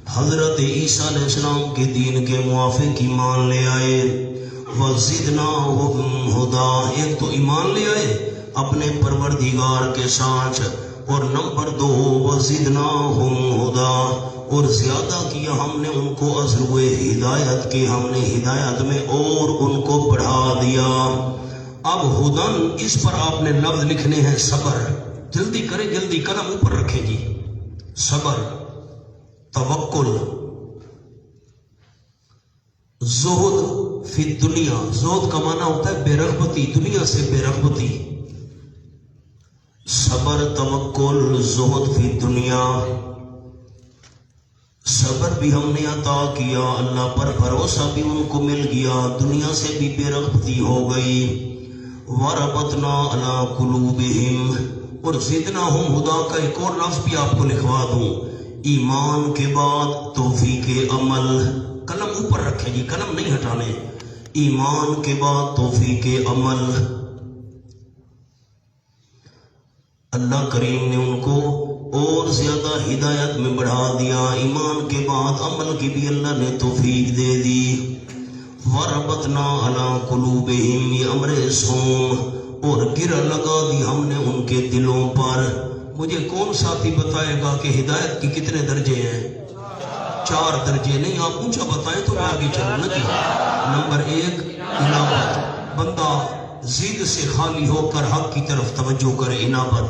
حضرت عیسیٰ علیہ السلام کے دین کے موافق ایمان لے آئے، وَزِدْنَاهُمْ هُدًى، ایک تو ایمان لے آئے اپنے پروردگار کے ساتھ، اور نمبر 2 وَزِدْنَاهُمْ هُدًى، اور زیادہ کیا ہم نے ان کو ازروِ ہدایت کی، ہم نے ہدایت میں اور ان کو بڑھا دیا۔ اب ہدن اس پر آپ نے لفظ لکھنے ہیں صبر، جلدی کریں، جلدی قلم اوپر رکھیں جی۔ صبر، توکل، زہد فی الدنیا، زہد کا معنی ہوتا ہے بے رغبتی، دنیا سے بے رغبتی۔ صبر، توکل، زہد فی الدنیا، صبر بھی ہم نے عطا کیا، اللہ پر بھروسہ بھی ان کو مل گیا، دنیا سے بھی بے رغبتی ہو گئی۔ وَرَبَطْنَا عَلَىٰ قُلُوبِهِمْ، اور زِدْنَاهُمْ هُدًى کا ایک اور لفظ بھی آپ کو لکھوا دوں، ایمان کے بعد توفیق عمل، قلم اوپر رکھیں جی، قلم نہیں ہٹانے، ایمان کے بعد توفیق عمل۔ اللہ کریم نے ان کو اور زیادہ ہدایت میں بڑھا دیا، ایمان کے بعد عمل کی بھی اللہ نے توفیق دے دی۔ وَرَبَطْنَا عَلَىٰ قُلُوبِهِمْ، یہ امر سوم، اور گرہ لگا دی ہم نے ان کے دلوں پر۔ مجھے کون ساتھی بتائے گا کہ ہدایت کی کتنے درجے ہیں؟ 4 درجے، نہیں آپ اونچا بتائیں تو میں آگے چلوں نا جی۔ نمبر 1 انابت، بندہ ضد سے خالی ہو کر حق کی طرف توجہ کرے، انابت۔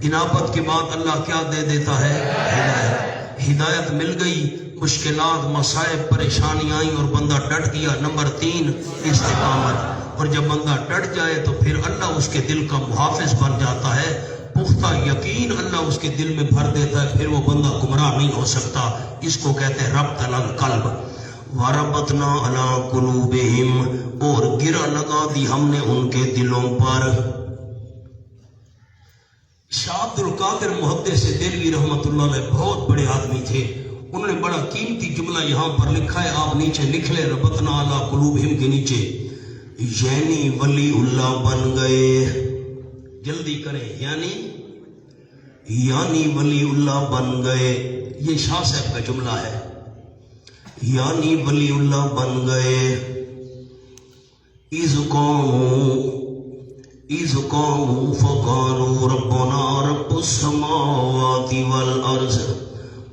انابت کے بعد اللہ کیا دے دیتا ہے؟ ہدایت۔ ہدایت مل گئی، مشکلات، مصائب، پریشانی آئیں اور بندہ ڈٹ گیا۔ نمبر 3 استقامت، اور جب بندہ ڈٹ جائے تو پھر اللہ اس کے دل کا محافظ بن جاتا ہے، پختہ یقین اللہ اس کے دل میں بھر دیتا ہے، پھر وہ بندہ گمراہ نہیں ہو سکتا۔ اس کو کہتے ہیں ربط القلب۔ وَرَبَطْنَا عَلَىٰ قُلُوبِهِمْ، اور گرہ لگا دی ہم نے ان کے دلوں پر۔ شاہ عبد القادر محدث دہلوی رحمۃ اللہ علیہ بہت بڑے آدمی تھے، انہوں نے بڑا قیمتی جملہ یہاں پر لکھا ہے، آپ نیچے لکھ لیں ربطنا علی قلوبہم کے نیچے، یعنی ولی اللہ بن گئے، جلدی کریں، یعنی ولی اللہ بن گئے، یہ شاہ صاحب کا جملہ ہے، یعنی ولی اللہ بن گئے۔ اِذْ قَامُوا فَقَالُوا رَبُّنَا رَبُّ السَّمَاوَاتِ وَالْأَرْضِ،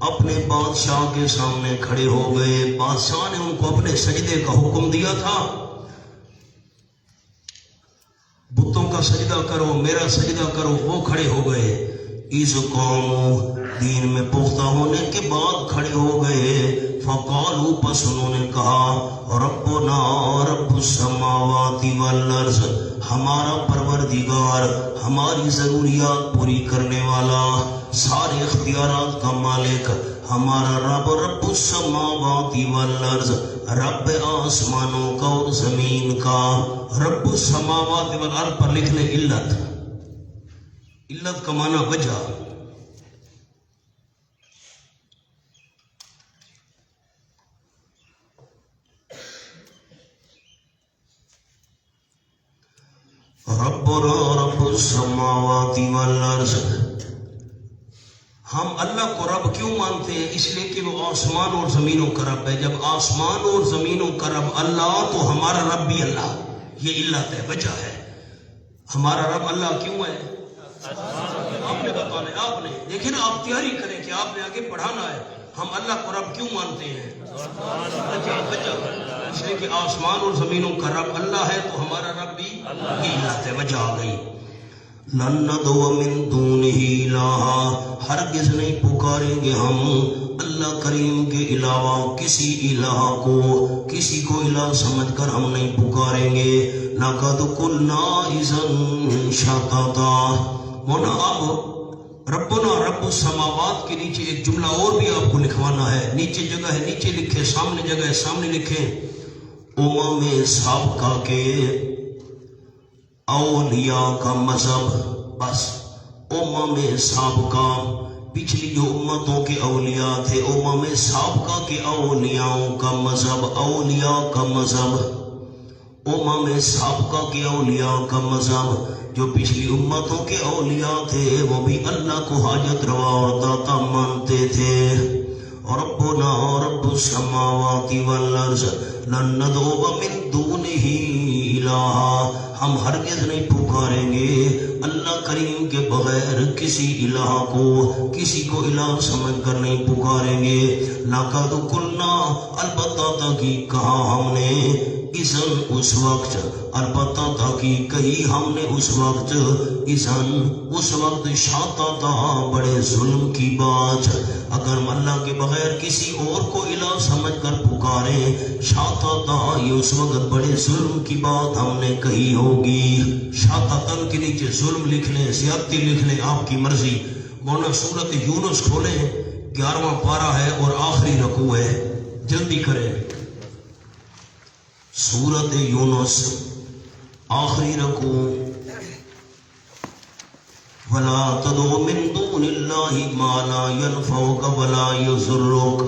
اپنے بادشاہ کے سامنے کھڑے ہو گئے، بادشاہ نے ان کو اپنے سجدے کا حکم دیا تھا، بتوں کا سجدہ کرو، میرا سجدہ کرو، وہ کھڑے ہو گئے۔ اِذْ قَامُوا، دین میں پختہ ہونے کے بعد کھڑے ہو گئے، فَقَالُوا، پس انہوں نے کہا، رَبُّنَا رَبُّ السَّمَاوَاتِ وَالْأَرْضِ، ہمارا پروردگار، ہماری ضروریات پوری کرنے والا، سارے اختیارات کا مالک، ہمارا رب، رب السماوات والارض، رب آسمانوں کا اور زمین کا۔ رب السماوات والارض پر لکھ لیں علت، علت کا معنی وجہ۔ ربنا رب السماوات والارض، ہم اللہ کو رب کیوں مانتے ہیں؟ اس لیے کہ وہ آسمان اور زمینوں کا رب ہے۔ جب آسمان اور زمینوں کا رب اللہ تو ہمارا رب بھی اللہ، یہ علت ہے، وجہ ہے۔ ہمارا رب اللہ کیوں ہے؟ آپ نے بتانا ہے، آپ نے دیکھیں نا، آپ تیاری کریں کہ آپ نے آگے پڑھانا ہے۔ ہم اللہ کو رب کیوں مانتے ہیں؟ وجہ، اس لیے کہ آسمان اور زمینوں کا رب اللہ ہے تو ہمارا رب بھی یہ علت ہے، وجہ آ گئی۔ لَن نَدْعُوَ مِن دُونِهِ إِلَٰهًا، ہرگز نہیں پکاریں گے ہم اللہ کریم کے علاوہ کسی الہ کو، کسی کو الہ سمجھ کر ہم نہیں پکاریں گے۔ لَقَدْ قُلْنَا إِذًا شَطَطًا، مونا اب ربنا رب السماوات کے نیچے ایک جملہ اور بھی آپ کو لکھوانا ہے، نیچے جگہ ہے نیچے لکھیں، سامنے جگہ ہے سامنے لکھیں۔ امم سابقہ کے اولیاء کا مذہب، بس امم سابقہ، پچھلی جو امتوں کے اولیاء تھے، امم سابقہ کے اولیاء کا مذہب، اولیاء کا مذہب، امم سابقہ کے اولیاء کا مذہب، جو پچھلی امتوں کے اولیاء تھے وہ بھی اللہ کو حاجت روا اور داتا مانتے تھے۔ ربنا رب السماوات والارض لن ندعو من دونه الہا، ہم ہرگز نہیں پکاریں گے اللہ کریم کے بغیر کسی الہ کو، کسی کو الہ سمجھ کر نہیں پکاریں گے۔ لقد قلنا، البتہ تحقیق کہا ہم نے، اذن اس وقت، البتہ تحقیق کہی ہم نے اس وقت، اذن اس وقت، شاطتا بڑے ظلم کی بات، اگر ہم اللہ کے بغیر کسی اور کو الہ سمجھ کر پکاریں، شاطتا یہ اس وقت بڑے ظلم کی بات ہم نے کہی ہوگی۔ شاطتن کے نیچے ظلم لکھ لیں، زیادتی لکھ لیں، آپ کی مرضی۔ مولانا سورت یونس کھولیں، 11واں پارہ ہے اور آخری رکوع ہے، جلدی کریں۔ سورت یونس آخری رکوع، وَلَا تَدْعُ مِن دُونِ اللَّهِ مَا لَا يَنفَعُكَ وَلَا يَضُرُّكَ۔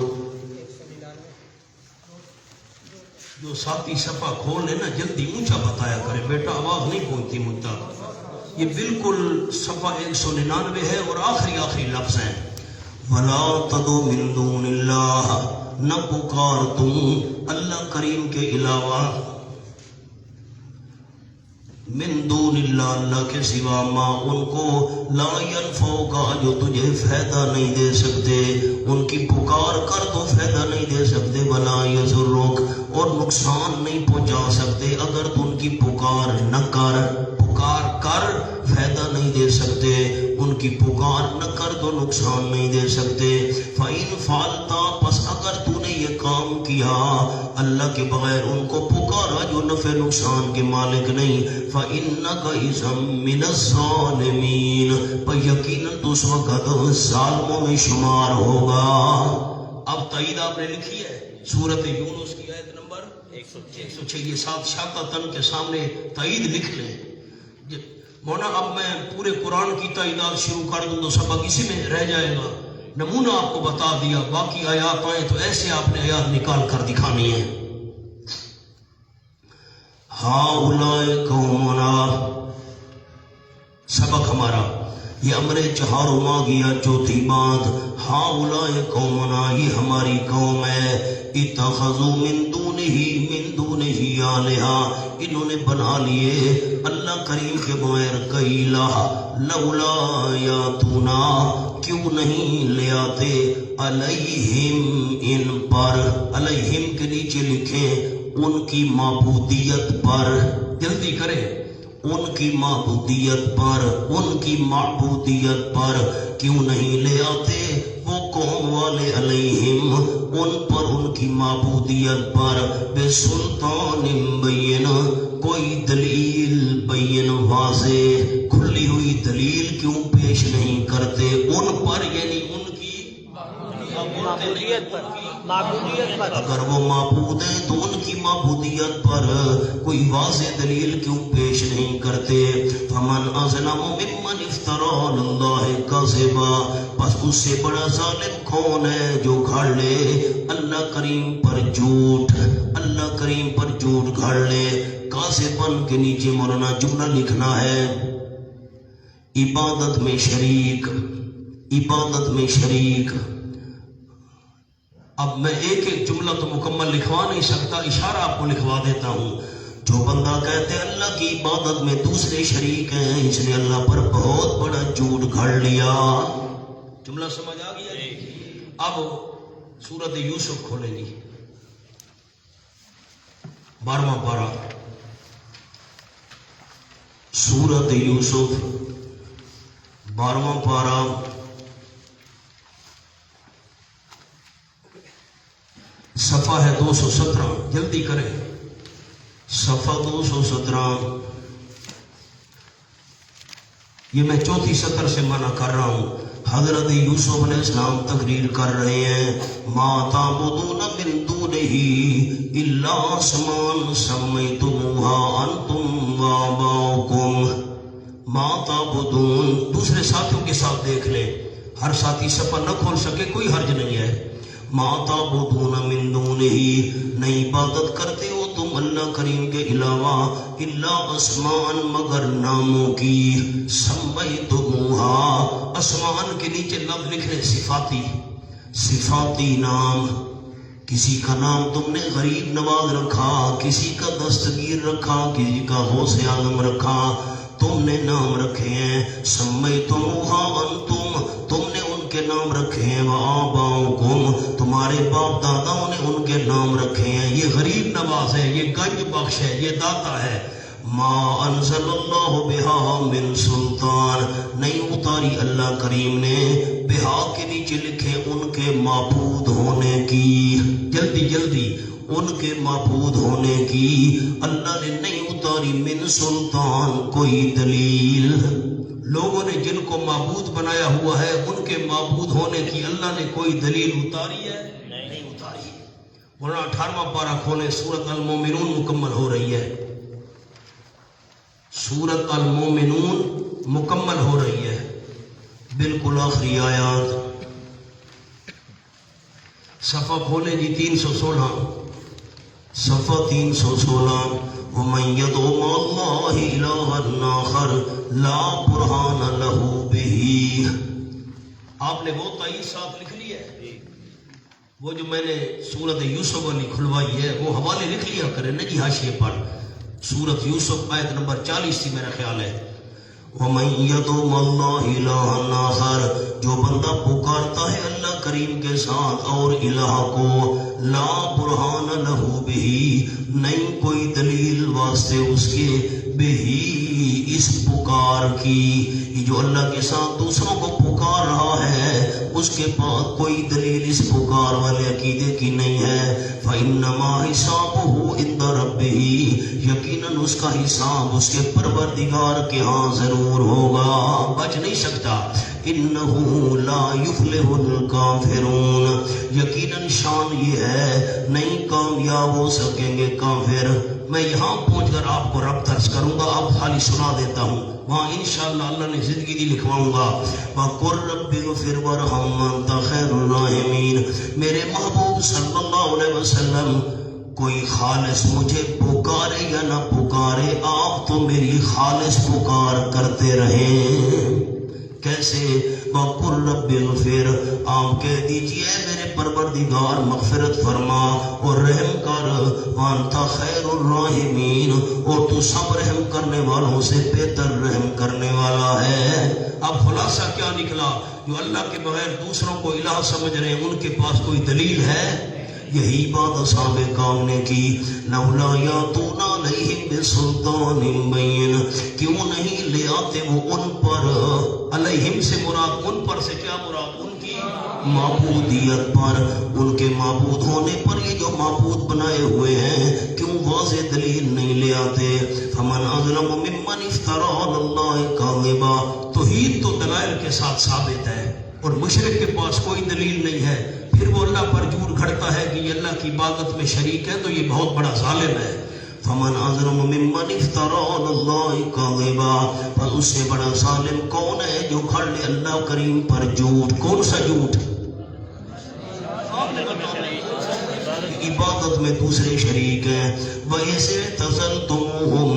جو ساتھی صفحہ کھول لے نا جلدی اونچا بتایا کرے بیٹا، آواز نہیں پہنچتی مجھ تک۔ یہ بالکل صفحہ 199 ہے اور آخری لفظ ہیں۔ وَلَا تَدْعُ مِن دُونِ اللَّهِ، نہ پکار تم اللہ کریم کے علاوہ، من دون اللہ، اللہ کے سوا، ما ان کو، لا ينفعوک، جو تجھے فائدہ نہیں دے سکتے، ان کی پکار کر تو فائدہ نہیں دے سکتے، ولا یضرک، اور نقصان نہیں پہنچا سکتے اگر تو ان کی پکار نہ کر، پکار کر فائدہ نہیں دے سکتے، ان کی پکار نہ کر تو نقصان نہیں دے سکتے۔ فَإِن فَعَلْتَ، پس اگر تو نے یہ کام کیا اللہ کے بغیر ان کو پکارا جو نفع نقصان کے مالک نہیں، فَإِنَّكَ إِذًا مِّنَ الظَّالِمِينَ، پر یقیناً تو اس وقت ظالموں میں شمار ہوگا۔ اب تائید آپ نے لکھی ہے سورت یونس کی آیت نمبر 106، یہ ساتھ شاطتن کے سامنے تائید لکھ لیں۔ مولانا اب میں پورے قرآن کی تائیدات شروع کر دوں تو سبق اسی میں رہ جائے گا، نمونہ آپ کو بتا دیا، باقی آیات آئیں تو ایسے آپ نے آیات نکال کر دکھانی ہے۔ ہاؤلائے قومنا، سبق ہمارا یہ امر چہار ماغیہ چوتھی بات، ہاؤلائے قومنا، یہ ہماری قوم ہے، اتخذوا من دونہ آلہہ، انہوں نے بنا لیے اللہ کریم کے بغیر کئی الہ، لولا یاتونا، کیوں نہیں لے آتے، علیہم ان پر، علیہم کے نیچے لکھیں ان کی معبودیت پر، جلدی کریں، ان کی معبودیت پر، ان کی معبودیت پر کیوں نہیں لے آتے وہ قوم والے، علیہم ان پر، ان کی معبودیت پر، بے سلطان بین، کوئی دلیل بین واضح کھلی ہوئی دلیل کیوں پیش نہیں کرتے ان پر، یعنی ان کی معبودیت پر، اگر وہ معبود ہیں تو ان کی معبودیت پر کوئی واضح دلیل کیوں پیش نہیں کرتے۔ فمن اظلم ممن افترى علی اللہ کذبا، بس اس سے بڑا ظالم کون ہے جو گھڑ لے اللہ کریم پر جھوٹ، اللہ کریم پر جھوٹ گھڑ لے۔ کاذبن کے نیچے مولانا جملہ لکھنا ہے، عبادت میں شریک، عبادت میں شریک۔ اب میں ایک جملہ تو مکمل لکھوا نہیں سکتا، اشارہ آپ کو لکھوا دیتا ہوں۔ جو بندہ کہتے ہیں اللہ کی عبادت میں دوسرے شریک ہیں، اس نے اللہ پر بہت بڑا جھوٹ گھڑ لیا۔ جملہ سمجھ آ گیا؟ اب سورت یوسف کھولیں گی، 12واں پارہ، سورت یوسف 12واں پارہ، صفحہ ہے 217، جلدی کریں، صفحہ 217۔ یہ میں چوتھی سطر سے منع کر رہا ہوں۔ حضرت یوسف علیہ السلام تقریر کر رہے ہیں، ما تعبدون من دونہ الا اسماء سمیتموها انتم وآباؤکم، ما تعبدون، دوسرے ساتھیوں کے ساتھ دیکھ لیں، ہر ساتھی صفحہ نہ کھول سکے کوئی حرج نہیں ہے۔ ما تعبدون من دونہ، نہیں عبادت کرتے ہو تم اللہ کریم کے علاوہ، الا اسماء، مگر ناموں کی، سمیتموها، اسمان کے نیچے لفظ لکھ لیں صفاتی، صفاتی نام، کسی کا نام تم نے غریب نواز رکھا، کسی کا دستگیر رکھا، کسی کا غوث اعظم رکھا، تم نے نام رکھے ہیں. سمیتموہا انتم، تم نے ان کے نام رکھے ہیں. وآباؤکم، تمہارے باپ داداؤں نے ان کے نام رکھے ہیں. یہ غریب نواز ہے، یہ گنج بخش ہے، یہ داتا ہے. ما انزل اللہ بہا من سلطان، نہیں اتاری اللہ کریم نے بہا کے نیچے لکھے ان کے معبود ہونے کی، جلدی جلدی ان کے معبود ہونے کی اللہ نے نہیں اتاری من سلطان کوئی دلیل. لوگوں نے جن کو معبود بنایا ہوا ہے ان کے معبود ہونے کی اللہ نے کوئی دلیل اتاری ہے؟ نہیں اتاری. ورنہ 18واں پارہ کھولے، سورۃ المومنون مکمل ہو رہی ہے. سورۃ المومنون مکمل ہو رہی ہے، بالکل آخری آیات. صفحہ کھولے جی 316، صفحہ 316. وَمَن يَدْعُ مَعَ اللَّهِ إِلَٰهًا آخَرَ لَا بُرْهَانَ لَهُ بِهِ. آپ نے وہ تائید ساتھ لکھ لی ہے؟ وہ جو میں نے سورۃ یوسف والی کھلوائی ہے وہ حوالے لکھ لیا کرے نا جی حاشیے پر. سورۃ یوسف آیت نمبر 40 تھی میرا خیال ہے. وَمَن يَدْعُ مَعَ اللَّهِ إِلَٰهًا آخَرَ، جو بندہ پکارتا ہے اللہ کریم کے ساتھ اور الہ کو، لا برہان لہو بہی، نہیں کوئی دلیل واسطے اس کے، بہی اس پکار کی. یہ جو اللہ کے ساتھ دوسروں کو پکار رہا ہے اس کے پاس کوئی دلیل اس پکار والے عقیدے کی نہیں ہے. فَإِنَّمَا حِسَابُهُ عِندَ رَبِّهِ، یقیناً اس کا حساب اس کے پروردگار کے ہاں ضرور ہوگا، بچ نہیں سکتا. اِنَّهُ لَا يُفْلِحُ الْكَافِرُونَ، یقیناً شان یہ ہے نہیں کامیاب ہو سکیں گے کافر. میں یہاں پہنچ کر آپ کو رب درس کروں گا، اب خالی سنا دیتا ہوں، وہاں انشاءاللہ اللہ نے زندگی دی لکھواؤں گا. وَقُلْ رَبِّ اغْفِرْ وَارْحَمْ وَأَنْتَ خَيْرُ الرَّاحِمِينَ. میرے محبوب صلی اللہ علیہ وسلم، کوئی خالص مجھے پکارے یا نہ پکارے، آپ تو میری خالص پکار کرتے رہیں. کیسے؟ وَقُلْ رَبِّ اغْفِرْ، آپ کہہ دیجئے میرے پروردگار مغفرت فرما اور رحم کر. وَأَنْتَ خَيْرُ الرَّاحِمِينَ، اور تو سب رحم کرنے والوں سے بہتر رحم کرنے والا ہے. اب خلاصہ کیا نکلا؟ جو اللہ کے بغیر دوسروں کو الہ سمجھ رہے ہیں ان کے پاس کوئی دلیل ہے؟ یہی بات اصحاب کام نے کی. لولا یاتون علیہم بسلطان بین، کیوں نہیں لے آتے وہ ان پر، علیہم سے مراد ان پر سے کیا مراد؟ ان کی معبودیت پر، ان کے معبود ہونے پر. یہ جو معبود بنائے ہوئے ہیں کیوں واضح دلیل نہیں لے آتے؟ فمن اظلم ممن افترى علی اللہ کاذبا، توحید تو دلائل کے ساتھ ثابت ہے اور مشرک کے پاس کوئی دلیل نہیں ہے، پھر وہ اللہ پر جھوٹ گھڑتا ہے کہ یہ اللہ کی عبادت میں شریک ہے، تو یہ بہت بڑا ظالم ہے. فمن اظلم ممن افترى علی اللہ کاذبا، پر اس سے بڑا ظالم کون ہے جو گھڑ لے اللہ کریم پر جھوٹ؟ کون سا جھوٹ؟ عبادت میں دوسرے شریک ہیں. وَإِذِ اعْتَزَلْتُمُوهُمْ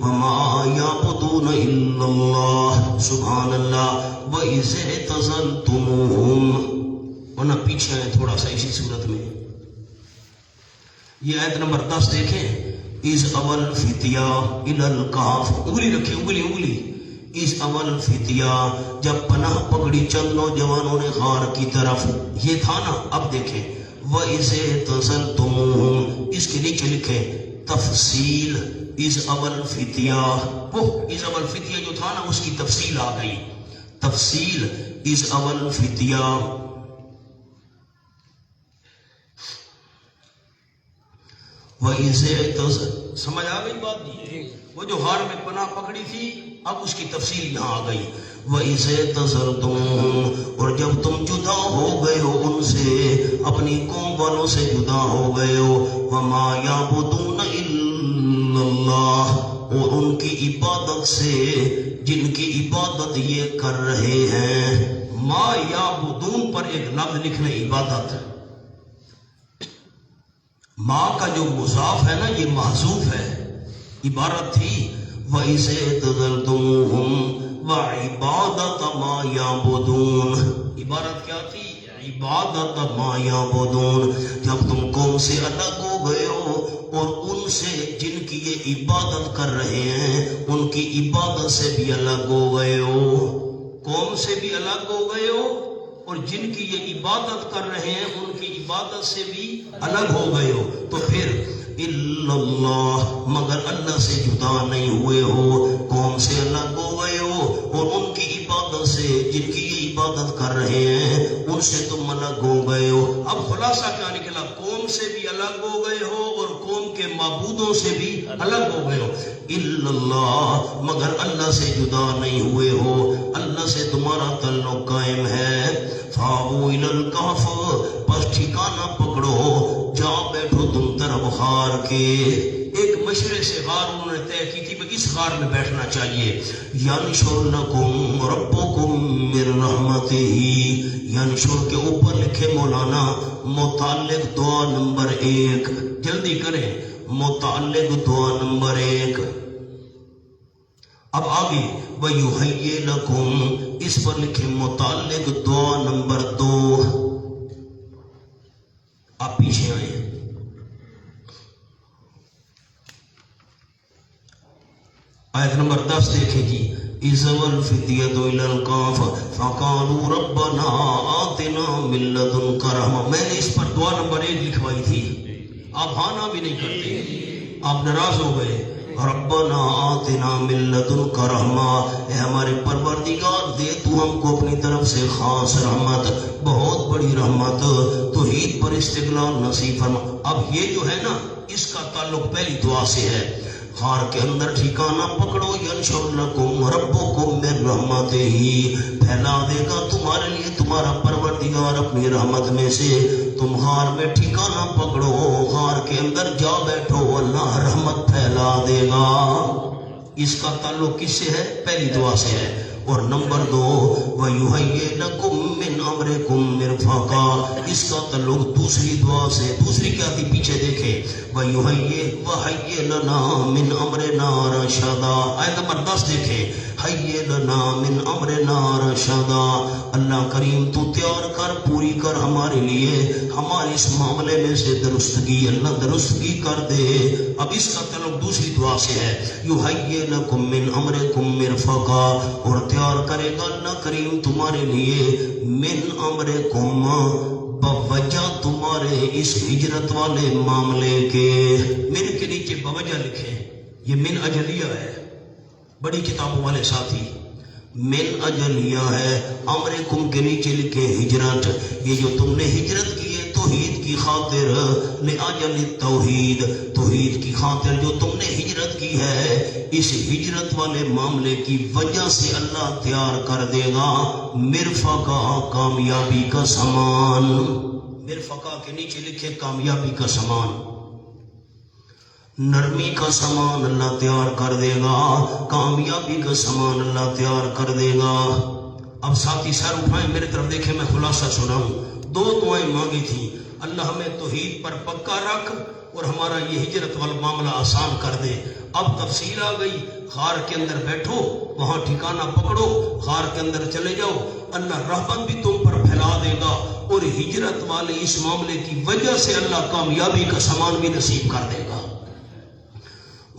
وَمَا يَعْبُدُونَ إِلَّا اللَّهَ، سبحان اللہ. وَإِذِ اعْتَزَلْتُمُوهُمْ، ورنہ پیچھے آئے تھوڑا سا اسی صورت میں. یہ آیت نمبر 10 دیکھیں. اِذْ اول فتیا اِلَى الْكَهْفِ، انگلی رکھیں، انگلی. اِذْ اول فتیا، جب پناہ پکڑی چند نوجوانوں نے غار کی طرف، یہ تھا نا. اب دیکھیں وَإِذِ اعْتَزَلْتُمُوهُمْ، اس کے نیچے لکھیں تفصیل. اِذْ اول فتیا، وہ اِذْ اول فتیا جو تھا نا اس کی تفصیل آ گئی. تفصیل اِذْ اول فتیا. وَإِذِ، سمجھ آ گئی بات دی؟ وہ جو غار میں پناہ پکڑی تھی اب اس کی تفصیل یہاں آ گئی. وَإِذِ اعْتَزَلْتُمُوهُمْ، اور جب تم جدا ہو گئے ہو ان سے، اپنی قوم والوں سے جدا ہو گئے ہو. وَمَا يَعْبُدُونَ إِلَّا اللَّهَ، اور ان کی عبادت سے جن کی عبادت یہ کر رہے ہیں. ما یعبدون پر ایک لفظ لکھنے عبادت. ماں کا جو مضاف ہے نا یہ محذوف ہے. عبارت تھی وَإِذِ اعْتَزَلْتُمُوهُمْ وَعِبَادَةَ مَا يَعْبُدُونَ، عبارت کیا تھی؟ عبادت ما یعبدون، جب تم قوم سے الگ ہو گئے ہو اور ان سے جن کی یہ عبادت کر رہے ہیں ان کی عبادت سے بھی الگ ہو گئے ہو، قوم سے بھی الگ ہو گئے ہو اور جن کی یہ عبادت کر رہے ہیں ان کی عبادت سے بھی الگ ہو گئے ہو، تو پھر الا اللہ، مگر اللہ سے جدا نہیں ہوئے ہو، قوم سے الگ ہو گئے ہو اور ان کی عبادت سے جن کی یہ عبادت کر رہے ہیں ان سے تم الگ ہو گئے ہو۔ اب خلاصہ کیا نکلا؟ قوم سے بھی الگ ہو گئے ہو اور قوم کے معبودوں سے بھی الگ ہو گئے ہو۔ الا اللہ، مگر اللہ سے جدا نہیں ہوئے ہو، اللہ سے تمہارا تعلق قائم ہے۔ فاؤ الی الکہف، بس ٹھکانہ پکڑو، جا بیٹھو تم طرف غار کے۔ ایک مشرے سے غار انہوں نے طے کی تھی کہ اس غار میں بیٹھنا چاہیے۔ ینشر لکم ربکم من رحمتہ، ینشر کے اوپر لکھے مولانا متعلق دعا نمبر 1، جلدی کریں، متعلق دعا نمبر 1۔ اب آگے وَيُحَيِّ لَكُمْ، اس پر لکھے متعلق دعا نمبر 2۔ آپ پیچھے آئیں، آیت نمبر 10 دیکھیں جی۔ اِذَا الْفِتْيَةُ إِلَى الْكَهْفِ فَقَالُوا رَبَّنَا آتِنَا مِن لَّدُنكَ رَحْمَةً، میں نے اس پر دعا نمبر 1 لکھوائی تھی، آپ ہانا بھی نہیں کرتے، آپ ناراض ہو گئے۔ ربنا آتنا من لدنک رحمہ، اے ہمارے پروردگار دے تو ہم کو اپنی طرف سے خاص رحمت، بہت بڑی رحمت، توحید پر استقلال نصیب فرما۔ اب یہ جو ہے نا اس کا تعلق پہلی دعا سے ہے۔ غار کے اندر ٹھکانہ پکڑو، ینشر لکم ربکم من رحمتہ، پھیلا دے گا تمہارے لیے تمہارا پروردگار اپنی رحمت میں سے۔ تم غار میں ٹھکانہ پکڑو، غار کے اندر جا بیٹھو، اللہ رحمت پھیلا دے گا۔ اس کا تعلق کس سے ہے؟ پہلی دعا سے ہے۔ اور نمبر 2 وَيُحَيِّ لَكُم مِّنْ أَمْرِكُم مِّرْفَقًا، اس کا تعلق دوسری دعا سے۔ دوسری کیا تھی؟ پیچھے دیکھیں، وَحَيِّ لَنَا مِنْ أَمْرِنَا رَشَدًا، آیت نمبر 10 دیکھیں، حَيِّ لَنَا مِنْ أَمْرِنَا رَشَدًا، اللہ کریم تو تیار کر، پوری کر ہمارے لیے ہمارے اس معاملے میں سے درستگی، اللہ درستگی کر دے۔ اب اس کا تعلق دوسری دعا سے ہے، یحیی لکم من امرکم مرفقا، اور تیار کرے گا اللہ کریم تمہارے لیے من امرکم، بوجہ تمہارے اس ہجرت والے معاملے کے۔ من کے نیچے بوجہ لکھیں، یہ من اجلیہ ہے، بڑی کتابوں والے ساتھی، من اجلیہ ہے۔ امرکم کے نیچے لکھے ہجرت، یہ جو تم نے ہجرت کی ہے توحید کی خاطر، لأجل التوحید، توحید کی خاطر جو تم نے ہجرت کی ہے، اس ہجرت والے معاملے کی وجہ سے اللہ تیار کر دے گا مرفقہ، کامیابی کا سامان۔ مرفقہ کے نیچے لکھے کامیابی کا سامان، نرمی کا سامان اللہ تیار کر دے گا، کامیابی کا سامان اللہ تیار کر دے گا۔ اب ساتھی سر اٹھائیں، میرے طرف دیکھیں، میں خلاصہ سناؤں۔ 2 دعائیں مانگی تھیں، اللہ ہمیں توحید پر پکا رکھ اور ہمارا یہ ہجرت والا معاملہ آسان کر دے۔ اب تفصیل آ گئی، غار کے اندر بیٹھو، وہاں ٹھکانہ پکڑو، غار کے اندر چلے جاؤ، اللہ رحمت بھی تم پر پھیلا دے گا اور ہجرت والے اس معاملے کی وجہ سے اللہ کامیابی کا سامان بھی نصیب کر دے گا۔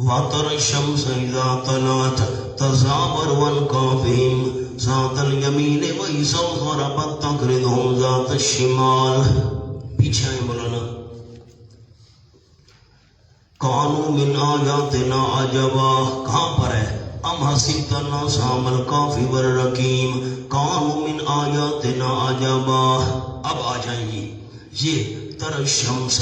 وَتَرَى الشَّمْسَ إِذَا طَلَعَتْ تَزَاوَرُ عَنْ كَهْفِهِمْ ذَاتَ الْيَمِينِ وَإِذَا غَرَبَتْ تَقْرِضُهُمْ ذَاتَ الشِّمَالِ، پیچھے آئیں مولانا۔ قَالُوا مِنْ آيَاتِنَا عَجَبًا، کہاں پر ہے؟ أَمْ حَسِبْتَ أَصْحَابَ الْكَهْفِ وَالرَّقِيمِ قَالُوا مِنْ آيَاتِنَا عَجَبًا۔ اب آ جائیں گی، یہ تَرَى الشَّمْسَ،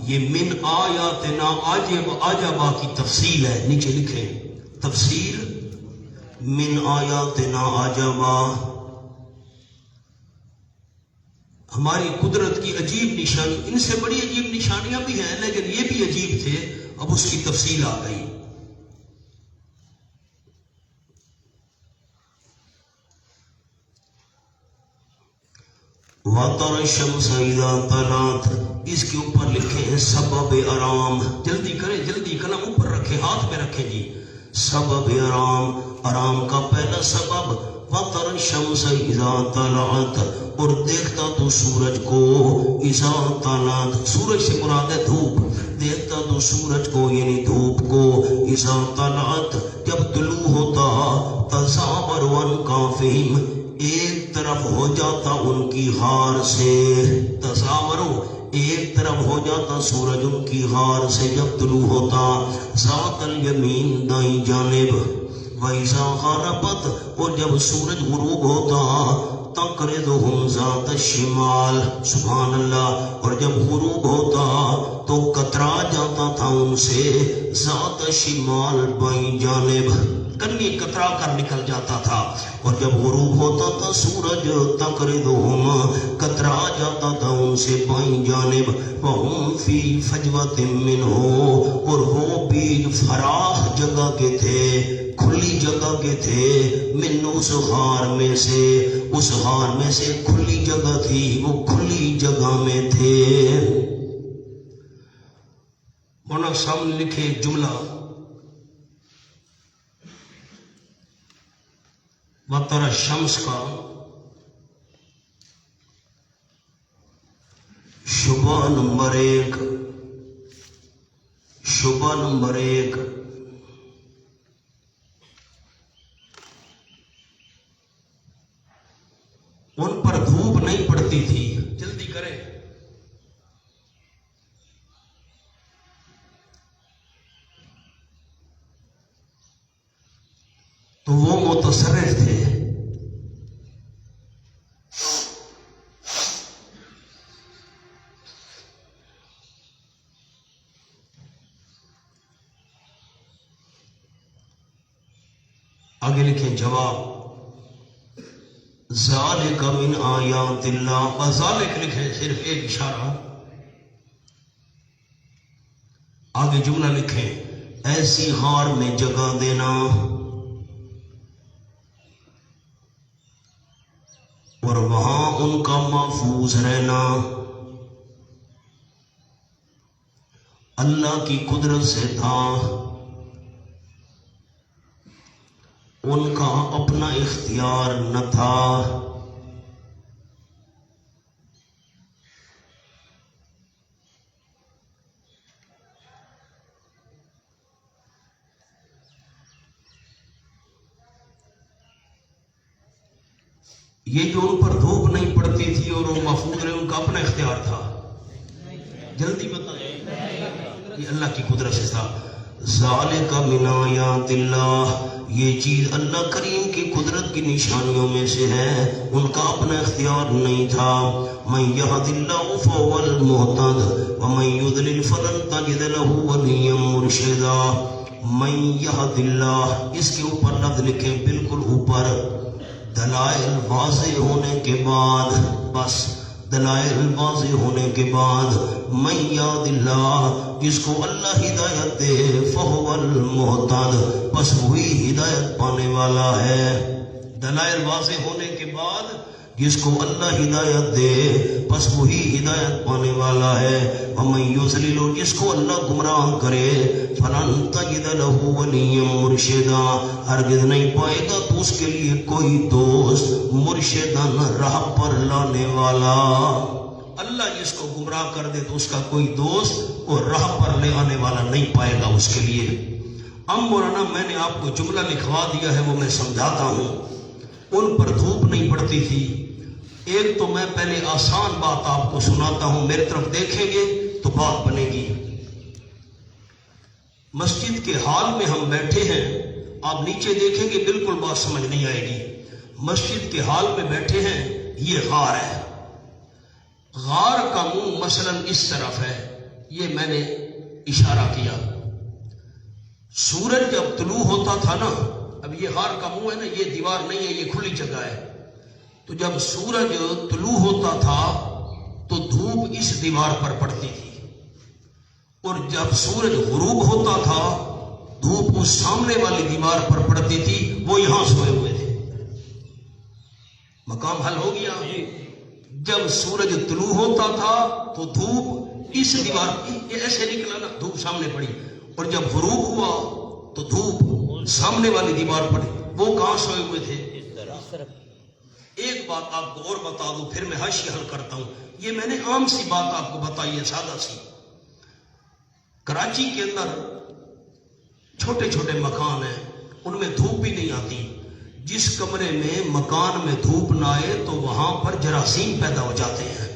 یہ من آیاتنا عجبا کی تفصیل ہے، نیچے لکھیں تفسیر من آیاتنا عجبا، ہماری قدرت کی عجیب نشانی، ان سے بڑی عجیب نشانیاں بھی ہیں لیکن یہ بھی عجیب تھے، اب اس کی تفصیل آ گئی۔ وَتَرَى الشَّمْسَ إِذَا طَلَعَتْ، اس کے اوپر لکھیں سبب آرام، جلدی کریں، جلدی قلم اوپر رکھیں، ہاتھ میں رکھیں جی۔ سبب آرام، آرام کا پہلا سبب وَتَرَى الشَّمْسَ إِذَا طَلَعَتْ، اور دیکھتا تو سورج کو اذا طلعت، سورج سے مراد ہے دھوپ، دیکھتا تو سورج کو یعنی دھوپ کو اذا طلعت، جب طلوع ہوتا، تزاور عن کافہم، ایک طرف ہو جاتا ان کی غار سے، تزاورو ایک طرف ہو جاتا سورج ان کی غار سے جب طلوع ہوتا، ذات الیمین دائیں جانب، وَإِذَا غَرَبَتْ، اور جب سورج غروب ہوتا، تَقْرِضُهُمْ ذَاتَ الشِّمَالِ، سبحان اللہ، اور جب غروب ہوتا تو کترا جاتا تھا ان سے ذات الشمال بائیں جانب، کنی کترا کر نکل جاتا تھا، اور جب غروب ہوتا تھا سورج تقرضہم کترا جاتا تھا ان سے بائیں جانب، وہم فی فجوۃ منہ، اور وہ بیج فراخ جگہ کے تھے، کھلی جگہ کے تھے، من اس غار میں سے، اس غار میں سے کھلی جگہ تھی، وہ کھلی جگہ میں تھے۔ مولانا سامنے لکھے ایک جملہ، وَتَرَى الشَّمْسَ کا شبہ نمبر 1، شبہ نمبر 1، ان پر دھوپ نہیں پڑتی تھی، جلدی کریں، تو وہ متصرف تھے، آگے لکھیں جواب، ذالک من آیات اللہ، وذالک لکھیں صرف ایک اشارہ، آگے جملہ لکھیں ایسی غار میں جگہ دینا اور وہاں ان کا محفوظ رہنا اللہ کی قدرت سے تھا، ان کا اپنا اختیار نہ تھا۔ یہ جو ان پر دھوپ نہیں پڑتی تھی اور وہ محفوظ رہے، ان کا اپنا اختیار تھا، جلدی بتائیں، یہ اللہ کی قدرت سے تھا۔ ذالک من آیات اللہ، یہ چیز اللہ کریم کی قدرت کی نشانیوں میں سے ہے، ان کا اپنا اختیار نہیں تھا۔ من یہد اللہ فہو المہتد ومن یضلل فلن تجد له ولیا مرشدا۔ من یہد اللہ، اس کے اوپر لفظ لکھیں بالکل اوپر، دلائل واضح ہونے کے بعد، بس دلائل واضح ہونے کے بعد، من یہد اللہ، جس کو اللہ ہدایت دے، فہو المہتد، بس وہی ہدایت پانے والا ہے۔ دلائل واضح ہونے کے بعد جس کو اللہ ہدایت دے بس وہی ہدایت پانے والا ہے۔ ومن یضلل، جس کو اللہ گمراہ کرے، فلن تجد له ولیا مرشدا، ہرگز نہیں پائے گا تو اس کے لیے کوئی دوست، مرشدن، راہ پر لانے والا۔ اللہ جس کو گمراہ کر دے تو اس کا کوئی دوست اور راہ پر لے آنے والا نہیں پائے گا اس کے لیے۔ اب مولانا میں نے آپ کو جملہ لکھوا دیا ہے، وہ میں سمجھاتا ہوں۔ ان پر دھوپ نہیں پڑتی تھی، ایک تو میں پہلے آسان بات آپ کو سناتا ہوں، میرے طرف دیکھیں گے تو بات بنے گی۔ مسجد کے حال میں ہم بیٹھے ہیں، آپ نیچے دیکھیں گے بالکل بات سمجھ نہیں آئے گی۔ مسجد کے حال میں بیٹھے ہیں، یہ غار ہے، غار کا منہ مثلا اس طرف ہے، یہ میں نے اشارہ کیا۔ سورج جب طلوع ہوتا تھا نا، اب یہ غار کا منہ ہے نا، یہ دیوار نہیں ہے، یہ کھلی جگہ ہے، تو جب سورج طلوع ہوتا تھا تو دھوپ اس دیوار پر پڑتی تھی، اور جب سورج غروب ہوتا تھا دھوپ اس سامنے والی دیوار پر پڑتی تھی، وہ یہاں سوئے ہوئے تھے۔ مقام حل ہو گیا۔ جب سورج طلوع ہوتا تھا تو دھوپ اس دیوار پر ایسے نکلا نا، دھوپ سامنے پڑی، اور جب غروب ہوا تو دھوپ سامنے والی دیوار پڑی، وہ کہاں سوئے ہوئے تھے؟ ایک بات آپ کو اور بتا دوں پھر میں حاشیہ حل کرتا ہوں. یہ میں نے عام سی بات آپ کو بتائی ہے، سادہ سی. کراچی کے اندر چھوٹے چھوٹے مکان ہیں، ان میں دھوپ بھی نہیں آتی. جس کمرے میں مکان میں دھوپ نہ آئے تو وہاں پر جراثیم پیدا ہو جاتے ہیں،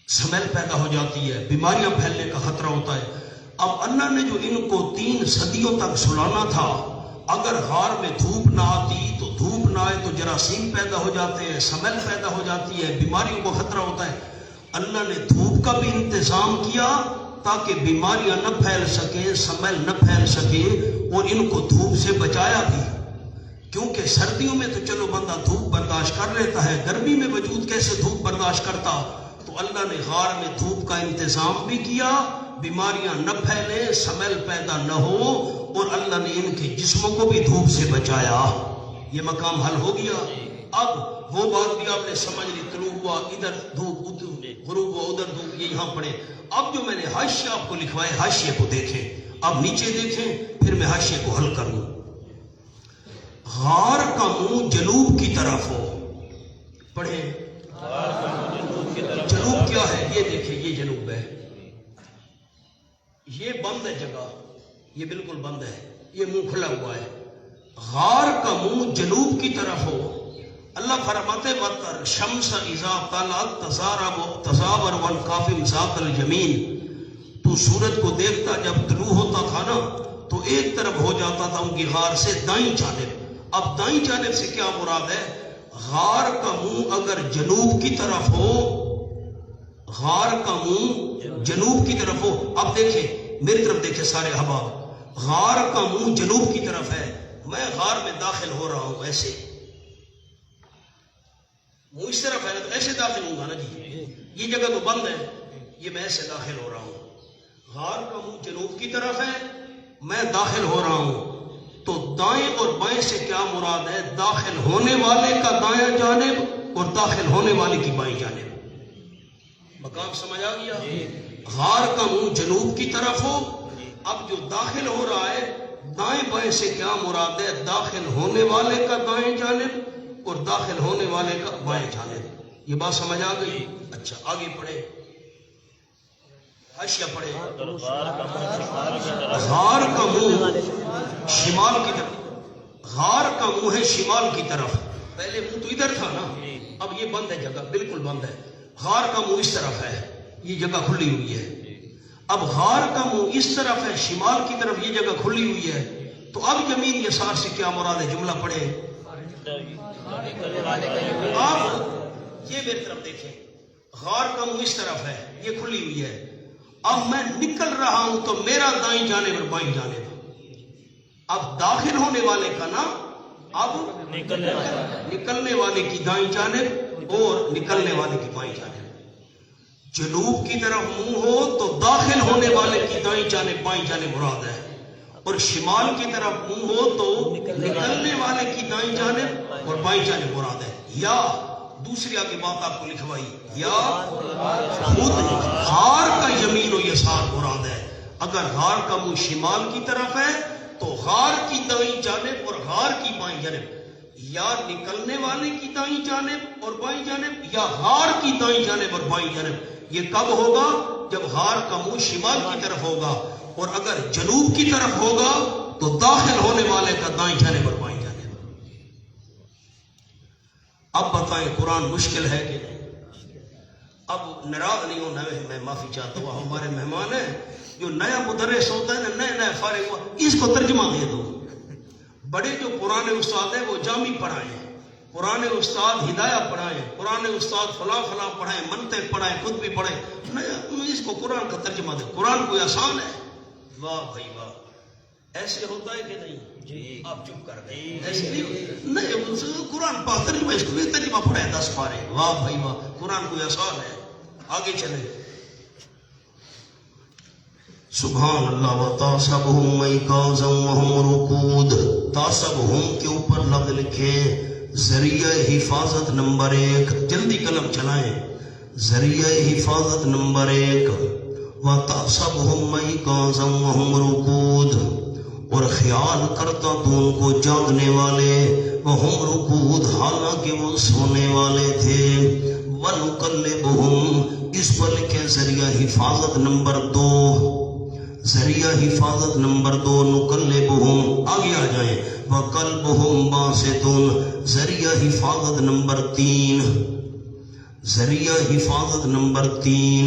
سمیل پیدا ہو جاتی ہے، بیماریاں پھیلنے کا خطرہ ہوتا ہے. اب اللہ نے جو ان کو 3 صدیوں تک سلانا تھا، اگر غار میں دھوپ نہ آتی تو دھوپ نہ آئے تو جراثیم پیدا ہو جاتے ہیں، سمیل پیدا ہو جاتی ہے، بیماریوں کو خطرہ ہوتا ہے. اللہ نے دھوپ کا بھی انتظام کیا تاکہ بیماریاں نہ پھیل سکیں، سمیل نہ پھیل سکے، اور ان کو دھوپ سے بچایا بھی. کیونکہ سردیوں میں تو چلو بندہ دھوپ برداشت کر لیتا ہے، گرمی میں وجود کیسے دھوپ برداشت کرتا؟ تو اللہ نے غار میں دھوپ کا انتظام بھی کیا، بیماریاں نہ پھیلے، سمیل پیدا نہ ہو، اور اللہ نے ان کے جسموں کو بھی دھوپ سے بچایا. یہ مقام حل ہو گیا. اب وہ بات بھی آپ نے سمجھ لی، طلوع ہوا ادھر دھوپ، غروب ہوا ادھر دھوپ، یہ یہاں پڑے. اب جو میں نے حاشیہ آپ کو لکھوائے، حاشیے کو دیکھیں. اب نیچے دیکھیں، پھر میں حاشیے کو حل کروں. غار کا منہ جنوب کی طرف ہو. پڑھیں. جنوب کیا ہے؟ یہ دیکھیں، یہ جنوب ہے. یہ بند ہے جگہ، یہ بالکل بند ہے، یہ منہ کھلا ہوا ہے. غار کا منہ جنوب کی طرف ہو. اللہ فرماتے وَتَرَ الشَّمْسَ إِذَا طَلَعَتْ تَزَاوَرُ عَنْ كَهْفِهِمْ ذَاتَ الْيَمِينِ. تو سورج کو دیکھتا جب طلوع ہوتا تھا نا تو ایک طرف ہو جاتا تھا ان کی غار سے دائیں جانب. اب دائیں جانب سے کیا مراد ہے؟ غار کا منہ اگر جنوب کی طرف ہو، غار کا منہ جنوب کی طرف ہو. اب دیکھیں میری طرف، دیکھیں سارے احباب، غار کا منہ جنوب کی طرف ہے. میں غار میں داخل ہو رہا ہوں، ایسے منہ اس طرف ہے نا، تو ایسے داخل ہوں گا نا جی. یہ جگہ تو بند ہے، یہ میں ایسے داخل ہو رہا ہوں. غار کا منہ جنوب کی طرف ہے، میں داخل ہو رہا ہوں. تو دائیں اور بائیں سے کیا مراد ہے؟ داخل ہونے والے کا دائیں جانب اور داخل ہونے والے کی بائیں جانب. مقام سمجھ آ گیا؟ غار کا منہ جنوب کی طرف ہو. اب جو داخل ہو رہا ہے دائیں بائیں سے کیا مراد ہے؟ داخل ہونے والے کا دائیں جانب اور داخل ہونے والے کا بائیں جانب. یہ بات سمجھ آ گئی؟ اچھا آگے پڑھے، حاشیہ پڑھے. غار کا منہ شمال کی طرف، غار کا منہ ہے شمال کی طرف. پہلے منہ تو ادھر تھا نا، اب یہ بند ہے جگہ، بالکل بند ہے. غار کا منہ اس طرف ہے، یہ جگہ کھلی ہوئی ہے. اب غار کا منہ اس طرف ہے شمال کی طرف، یہ جگہ کھلی ہوئی ہے. تو اب یمین یسار سے کیا مراد ہے؟ جملہ پڑھے. آپ یہ میری طرف دیکھیں، غار کا منہ اس طرف ہے، یہ کھلی ہوئی ہے. اب میں نکل رہا ہوں تو میرا دائیں جانب اور بائیں جانب. اب داخل ہونے والے کا نا، اب نکلنے والے کی دائیں جانب اور نکلنے والے کی بائیں جانب. جنوب کی طرف منہ ہو تو داخل ہونے والے کی دائیں جانب بائیں جانب مراد ہے، اور شمال کی طرف منہ ہو تو نکلنے والے کی دائیں جانب اور بائیں جانب مراد ہے. یا دوسری آگے بات آپ کو لکھوائی، یا خود غار کا یمین و یسار مراد ہے. اگر غار کا منہ شمال کی طرف ہے تو غار کی دائیں جانب اور غار کی بائیں جانب، یا نکلنے والے کی دائیں جانب اور بائیں جانب، یا غار کی دائیں جانب اور بائیں جانب. یہ کب ہوگا؟ جب غار کا منہ شمال کی طرف ہوگا، اور اگر جنوب کی طرف ہوگا تو داخل ہونے والے کا دائیں جانب اور بائیں جانب. اب بتائیں قرآن مشکل ہے کہ نہیں؟ اب ناراض نہیں ہونا، میں معافی چاہتا ہوں، ہمارے مہمان ہیں، جو نیا مدرس ہوتا ہے نا، نیا فارغ ہوا، اس کو ترجمہ دے دو. بڑے جو پرانے استاد ہیں وہ جامی پڑھائیں، پرانے استاد ہدایہ پڑھائیں، پرانے استاد فلاں فلاں پڑھائیں، منطق پڑھائیں، خود بھی پڑھائیں. اس کو قرآن کا ترجمہ دے. قرآن کوئی آسان ہے؟ واہ بھائی واہ. ایسے ہوتا ہے کہ نہیں جی؟ آپ چپ کر گئے. ایسے نہیں، قرآن پاک ترجمہ، اس کو بھی ترجمہ پڑھائے 10 پارے. واہ بھائی واہ، قرآن کوئی آسان ہے؟ آگے چلے. سبحان اللہ. وَتَحْسَبُهُمْ أَيْقَاظًا وَهُمْ رُقُودٌ. تَحْسَبُهُمْ کے اوپر لفظ لکھے، ذریعہ حفاظت نمبر 1. جلدی قلم چلائیں. ذریعہ حفاظت نمبر 1. وَتَحْسَبُهُمْ أَيْقَاظًا وَهُمْ رُقُودٌ. اور خیال کرتا تو ان کو جاگنے والے، وہم رکود حالانکہ وہ سونے والے تھے، وَنُقَلِّبُهُمْ اس پر لکھے ذریعہ حفاظت نمبر 2، ذریعہ حفاظت نمبر 2 نُقَلِّبُهُمْ، آگے آ جائیں، وَقَلْبُهُمْ بَاسِطٌ ذریعہ حفاظت نمبر 3، ذریعہ حفاظت نمبر 3،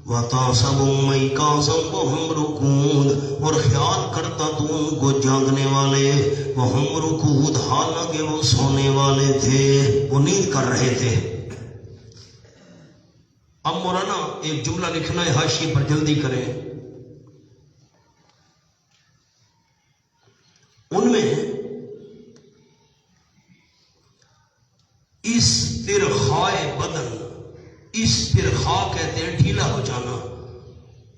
وَتَحْسَبُهُمْ أَيْقَاظًا وَهُمْ رُقُودٌ اور خیال کرتا تو ان کو جاگنے والے، وَهُمْ رُقُودٌ حالانکہ وہ سونے والے تھے، وہ نیند کر رہے تھے۔ اب مولانا ایک جملہ لکھنا ہے، حاشیے پر جلدی کریں۔ ان میں استرخاء بدن، استرخاء کہتے ہیں ڈھیلا ہو جانا،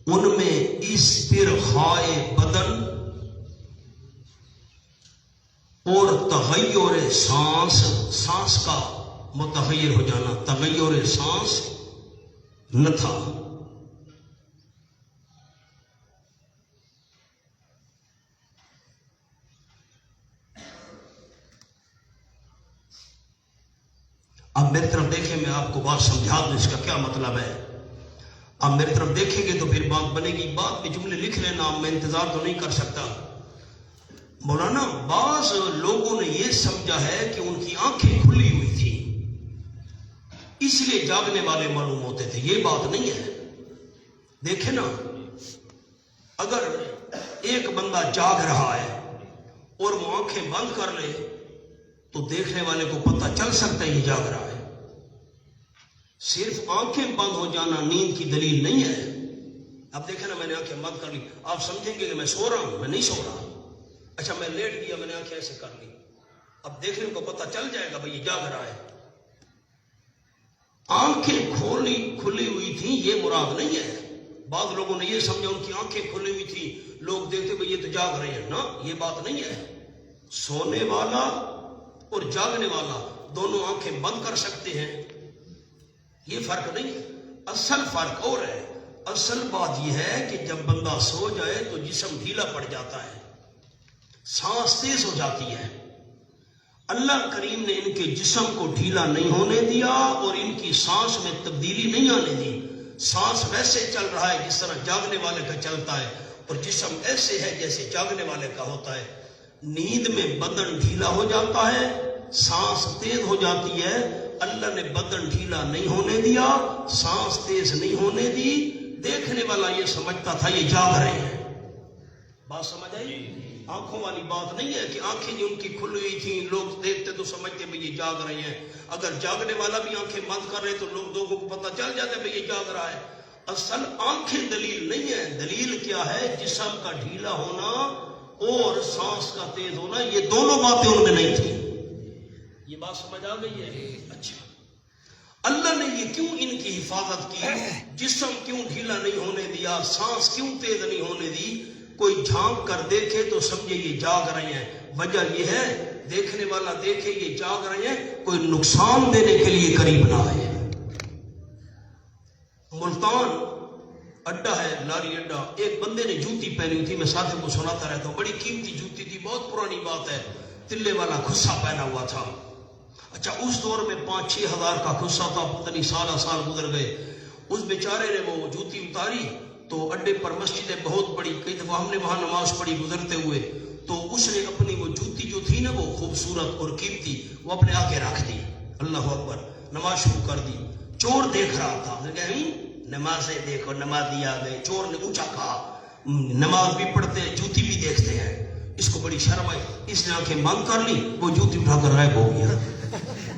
ان میں استرخاء بدن اور تغیر سانس، سانس کا متغیر ہو جانا، تغیر سانس نہ تھا۔ اب میری طرف دیکھیں، میں آپ کو بات سمجھا دوں اس کا کیا مطلب ہے۔ اب میری طرف دیکھیں گے تو پھر بات بنے گی، بات میں جملے لکھ لینا، میں انتظار تو نہیں کر سکتا۔ مولانا بعض لوگوں نے یہ سمجھا ہے کہ ان کی آنکھیں کھلی ہوئی تھی اس لیے جاگنے والے معلوم ہوتے تھے، یہ بات نہیں ہے۔ دیکھیں نا، اگر ایک بندہ جاگ رہا ہے اور وہ آنکھیں بند کر لے تو دیکھنے والے کو پتہ چل سکتا ہے یہ جاگ رہا ہے۔ صرف آنکھیں بند ہو جانا نیند کی دلیل نہیں ہے۔ اب دیکھیں نا، میں نے آنکھیں بند کر لی، آپ سمجھیں گے کہ میں سو رہا ہوں، میں نہیں سو رہا۔ اچھا میں لیٹ گیا، میں نے آنکھیں ایسے کر لی، اب دیکھنے کو پتہ چل جائے گا بھئی یہ جاگ رہا ہے۔ آنکھیں کھلی ہوئی تھیں یہ مراد نہیں ہے۔ بعض لوگوں نے یہ سمجھا ان کی آنکھیں کھلی ہوئی تھی، لوگ دیکھتے بھئی یہ تو جاگ رہے ہیں، نا یہ بات نہیں ہے۔ سونے والا اور جاگنے والا دونوں آنکھیں بند کر سکتے ہیں، یہ فرق نہیں ہے۔ اصل فرق اور ہے، اصل بات یہ ہے کہ جب بندہ سو جائے تو جسم ڈھیلا پڑ جاتا ہے، سانس تیز ہو جاتی ہے۔ اللہ کریم نے ان کے جسم کو ڈھیلا نہیں ہونے دیا اور ان کی سانس میں تبدیلی نہیں آنے دی۔ سانس ویسے چل رہا ہے جس طرح جاگنے والے کا چلتا ہے، اور جسم ایسے ہے جیسے جاگنے والے کا ہوتا ہے۔ نیند میں بدن ڈھیلا ہو جاتا ہے، سانس تیز ہو جاتی ہے۔ اللہ نے بدن ڈھیلا نہیں ہونے دیا، سانس تیز نہیں ہونے دی۔ دیکھنے والا یہ سمجھتا تھا یہ جاگ رہے ہیں۔ بات سمجھ آئی؟ آنکھوں والی بات نہیں ہے کہ آنکھیں جو ان کی کھلی ہوئی تھیں، لوگ دیکھتے تو سمجھتے بھئی یہ جاگ رہے ہیں۔ اگر جاگنے والا بھی آنکھیں بند کر رہے تو لوگوں کو پتہ چل جاتا ہے بھئی یہ جاگ رہا ہے۔ اصل آنکھیں دلیل نہیں ہے، دلیل کیا ہے؟ جسم کا ڈھیلا ہونا اور سانس کا تیز ہونا، یہ دونوں باتیں ان میں نہیں تھی۔ یہ بات سمجھ آ گئی ہے؟ اچھا، اللہ نے یہ کیوں ان کی حفاظت کی؟ جسم کیوں ڈھیلا نہیں ہونے دیا، سانس کیوں تیز نہیں ہونے دی؟ کوئی جھانک کر دیکھے تو سمجھے یہ جاگ رہے ہیں۔ وجہ یہ ہے دیکھنے والا دیکھے یہ جاگ رہے ہیں، کوئی نقصان دینے کے لیے قریب نہ آئے۔ ملتان اڈا ہے، لاری اڈا، ایک بندے نے جوتی پہنی ہوئی تھی، میں ساتھی کو سناتا رہتا ہوں، بڑی قیمتی جوتی تھی، بہت پرانی بات ہے، تلے والا کھسا پہنا ہوا تھا۔ اچھا اس دور میں 5-6 ہزار کا کھسا تھا، پتہ نہیں سال گزر گئے۔ اس بیچارے نے وہ جوتی اتاری تو اڈے پر مسجد ہے بہت بڑی، کئی دفعہ ہم نے وہاں نماز پڑھی گزرتے ہوئے، تو اس نے اپنی وہ جوتی جو تھی نا وہ خوبصورت اور قیمتی، وہ اپنے آگے رکھ دی، اللہ اکبر، نماز شروع کر دی۔ چور دیکھ رہا تھا، نے کہا نمازیں دیکھو، نمازی آ گئے۔ چور نے اونچا کہا نماز بھی پڑھتے ہیں جوتی بھی دیکھتے ہیں۔ اس کو بڑی شرم آئی، اس نے آنکھیں بند کر لی، وہ جوتی اٹھا کر غائب ہو گیا۔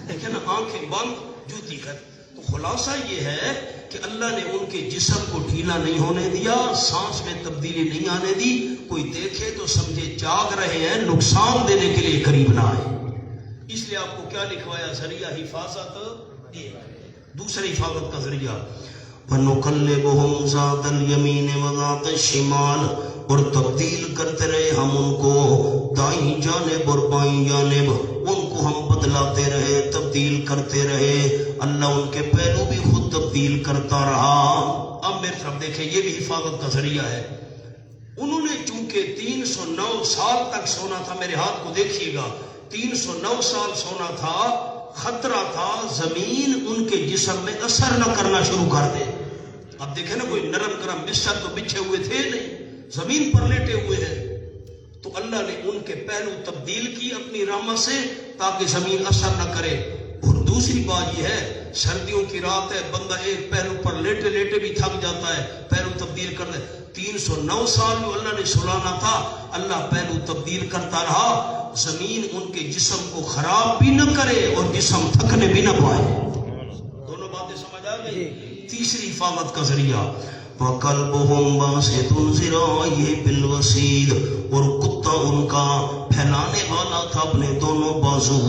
دیکھیں نا، آنکھیں بند جوتی کر۔ تو خلاصہ یہ ہے کہ اللہ نے ان کے جسم کو ڈھیلا نہیں ہونے دیا، سانس میں تبدیلی نہیں آنے دی۔ کوئی دیکھے تو سمجھے جاگ رہے ہیں، نقصان دینے کے لیے قریب نہ آئے۔ اس لیے آپ کو کیا لکھوایا؟ ذریعہ حفاظت، دوسری حفاظت کا ذریعہ۔ وَنُقَلِّبُهُمْ ذَاتَ الْيَمِينِ وَذَاتَ الشِّمَالِ اور تبدیل کرتے رہے ہم ان کو دائیں جانب اور بائیں جانب، ان کو ہم بدلاتے رہے، تبدیل کرتے رہے۔ اللہ ان کے پہلو بھی خود تبدیل کرتا رہا۔ اب میری طرف دیکھیں، یہ بھی حفاظت کا ذریعہ ہے۔ انہوں نے چونکہ 309 سال تک سونا تھا، میرے ہاتھ کو دیکھیے گا، 309 سال سونا تھا، خطرہ تھا زمین ان کے جسم میں اثر نہ کرنا شروع کر دے۔ اب دیکھیں نا، کوئی نرم کرم بستر تو بچھے ہوئے تھے نہیں، زمین پر لیٹے ہوئے ہیں، تو اللہ نے ان کے پہلو تبدیل کی اپنی رحمت سے تاکہ زمین اثر نہ کرے۔ اور دوسری بات یہ ہے، سردیوں کی رات ہے، بندہ ایک پہلو پر لیٹے لیٹے بھی تھک جاتا ہے، پہلو تبدیل کر دے۔ 309 سال جو اللہ نے سلانا تھا، اللہ پہلو تبدیل کرتا رہا، زمین ان کے جسم کو خراب بھی نہ کرے اور جسم تھکنے بھی نہ پائے۔ دونوں باتیں سمجھ آ گئی؟ تیسری حفاظت کا ذریعہ وَقَلْبُهُمْ بَاسِطٌ ذِرَاعَيْهِ بِالْوَسِيدِ، اور کتا ان کا پھیلانے والا تھا اپنے دونوں بازو،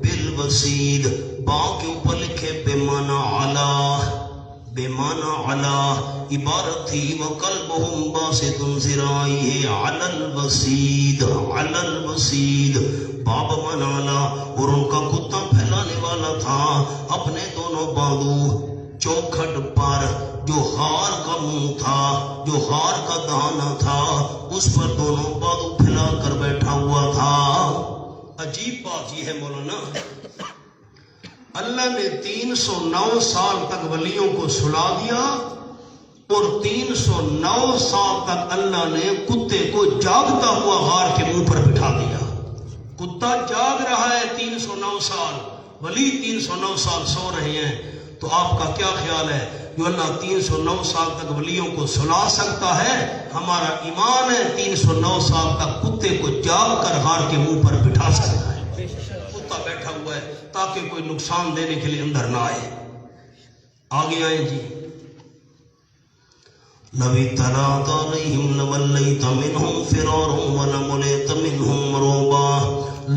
بالوسید، با کے اوپر لکھے بے معنی علا، بے معنی علا عبارت تھی، وَقَلْبُهُمْ بَاسِطٌ ذِرَاعَيْهِ عَلَى الْوَسِيدِ، عَلَى الْوَسِيدِ، باب معنی علا، اور ان کا کتا پھیلانے والا تھا اپنے دونوں بازو چوکھٹ پر، جو ہار کا منہ تھا، جو ہار کا دہانہ تھا، اس پر دونوں بازو پھیلا کر بیٹھا ہوا تھا۔ عجیب بات یہ ہے مولانا، اللہ نے 309 سال تک ولیوں کو سلا دیا، اور 309 سال تک اللہ نے کتے کو جاگتا ہوا غار کے منہ پر بٹھا دیا۔ کتا جاگ رہا ہے 309 سال، ولی 309 سال سو رہے ہیں، تو آپ کا کیا خیال ہے؟ جو اللہ 309 سال تک ولیوں کو سلا سکتا ہے، ہمارا ایمان ہے 309 سال تک کتے کو جاگ کر غار کے منہ پر بٹھا سکتا ہے۔ کتا بیٹھا ہوا ہے تاکہ کوئی نقصان دینے کے لیے اندر نہ آئے۔ آگے آئیں جی، لَوِ اطَّلَعْتَ عَلَيْهِمْ لَوَلَّيْتَ مِنْهُمْ فِرَارًا وَلَمُلِئْتَ مِنْهُمْ رُعْبًا۔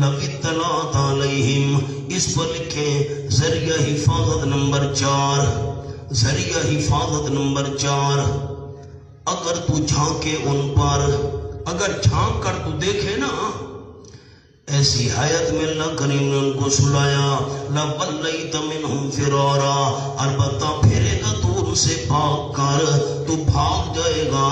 لَوِ اطَّلَعْتَ عَلَيْهِمْ، اس پر لکھیں ذریعہ حفاظت نمبر 4، ذریعہ حفاظت نمبر 4، اگر تو جھانکے ان پر، اگر جھانک کر تو دیکھے نا، ایسی حیات میں اللہ کریم نے ان کو سلایا، لَوَلَّيْتَ مِنْهُمْ فِرَارًا، البتہ پھرے گا تو ان سے بھاگ کر، تو بھاگ جائے گا،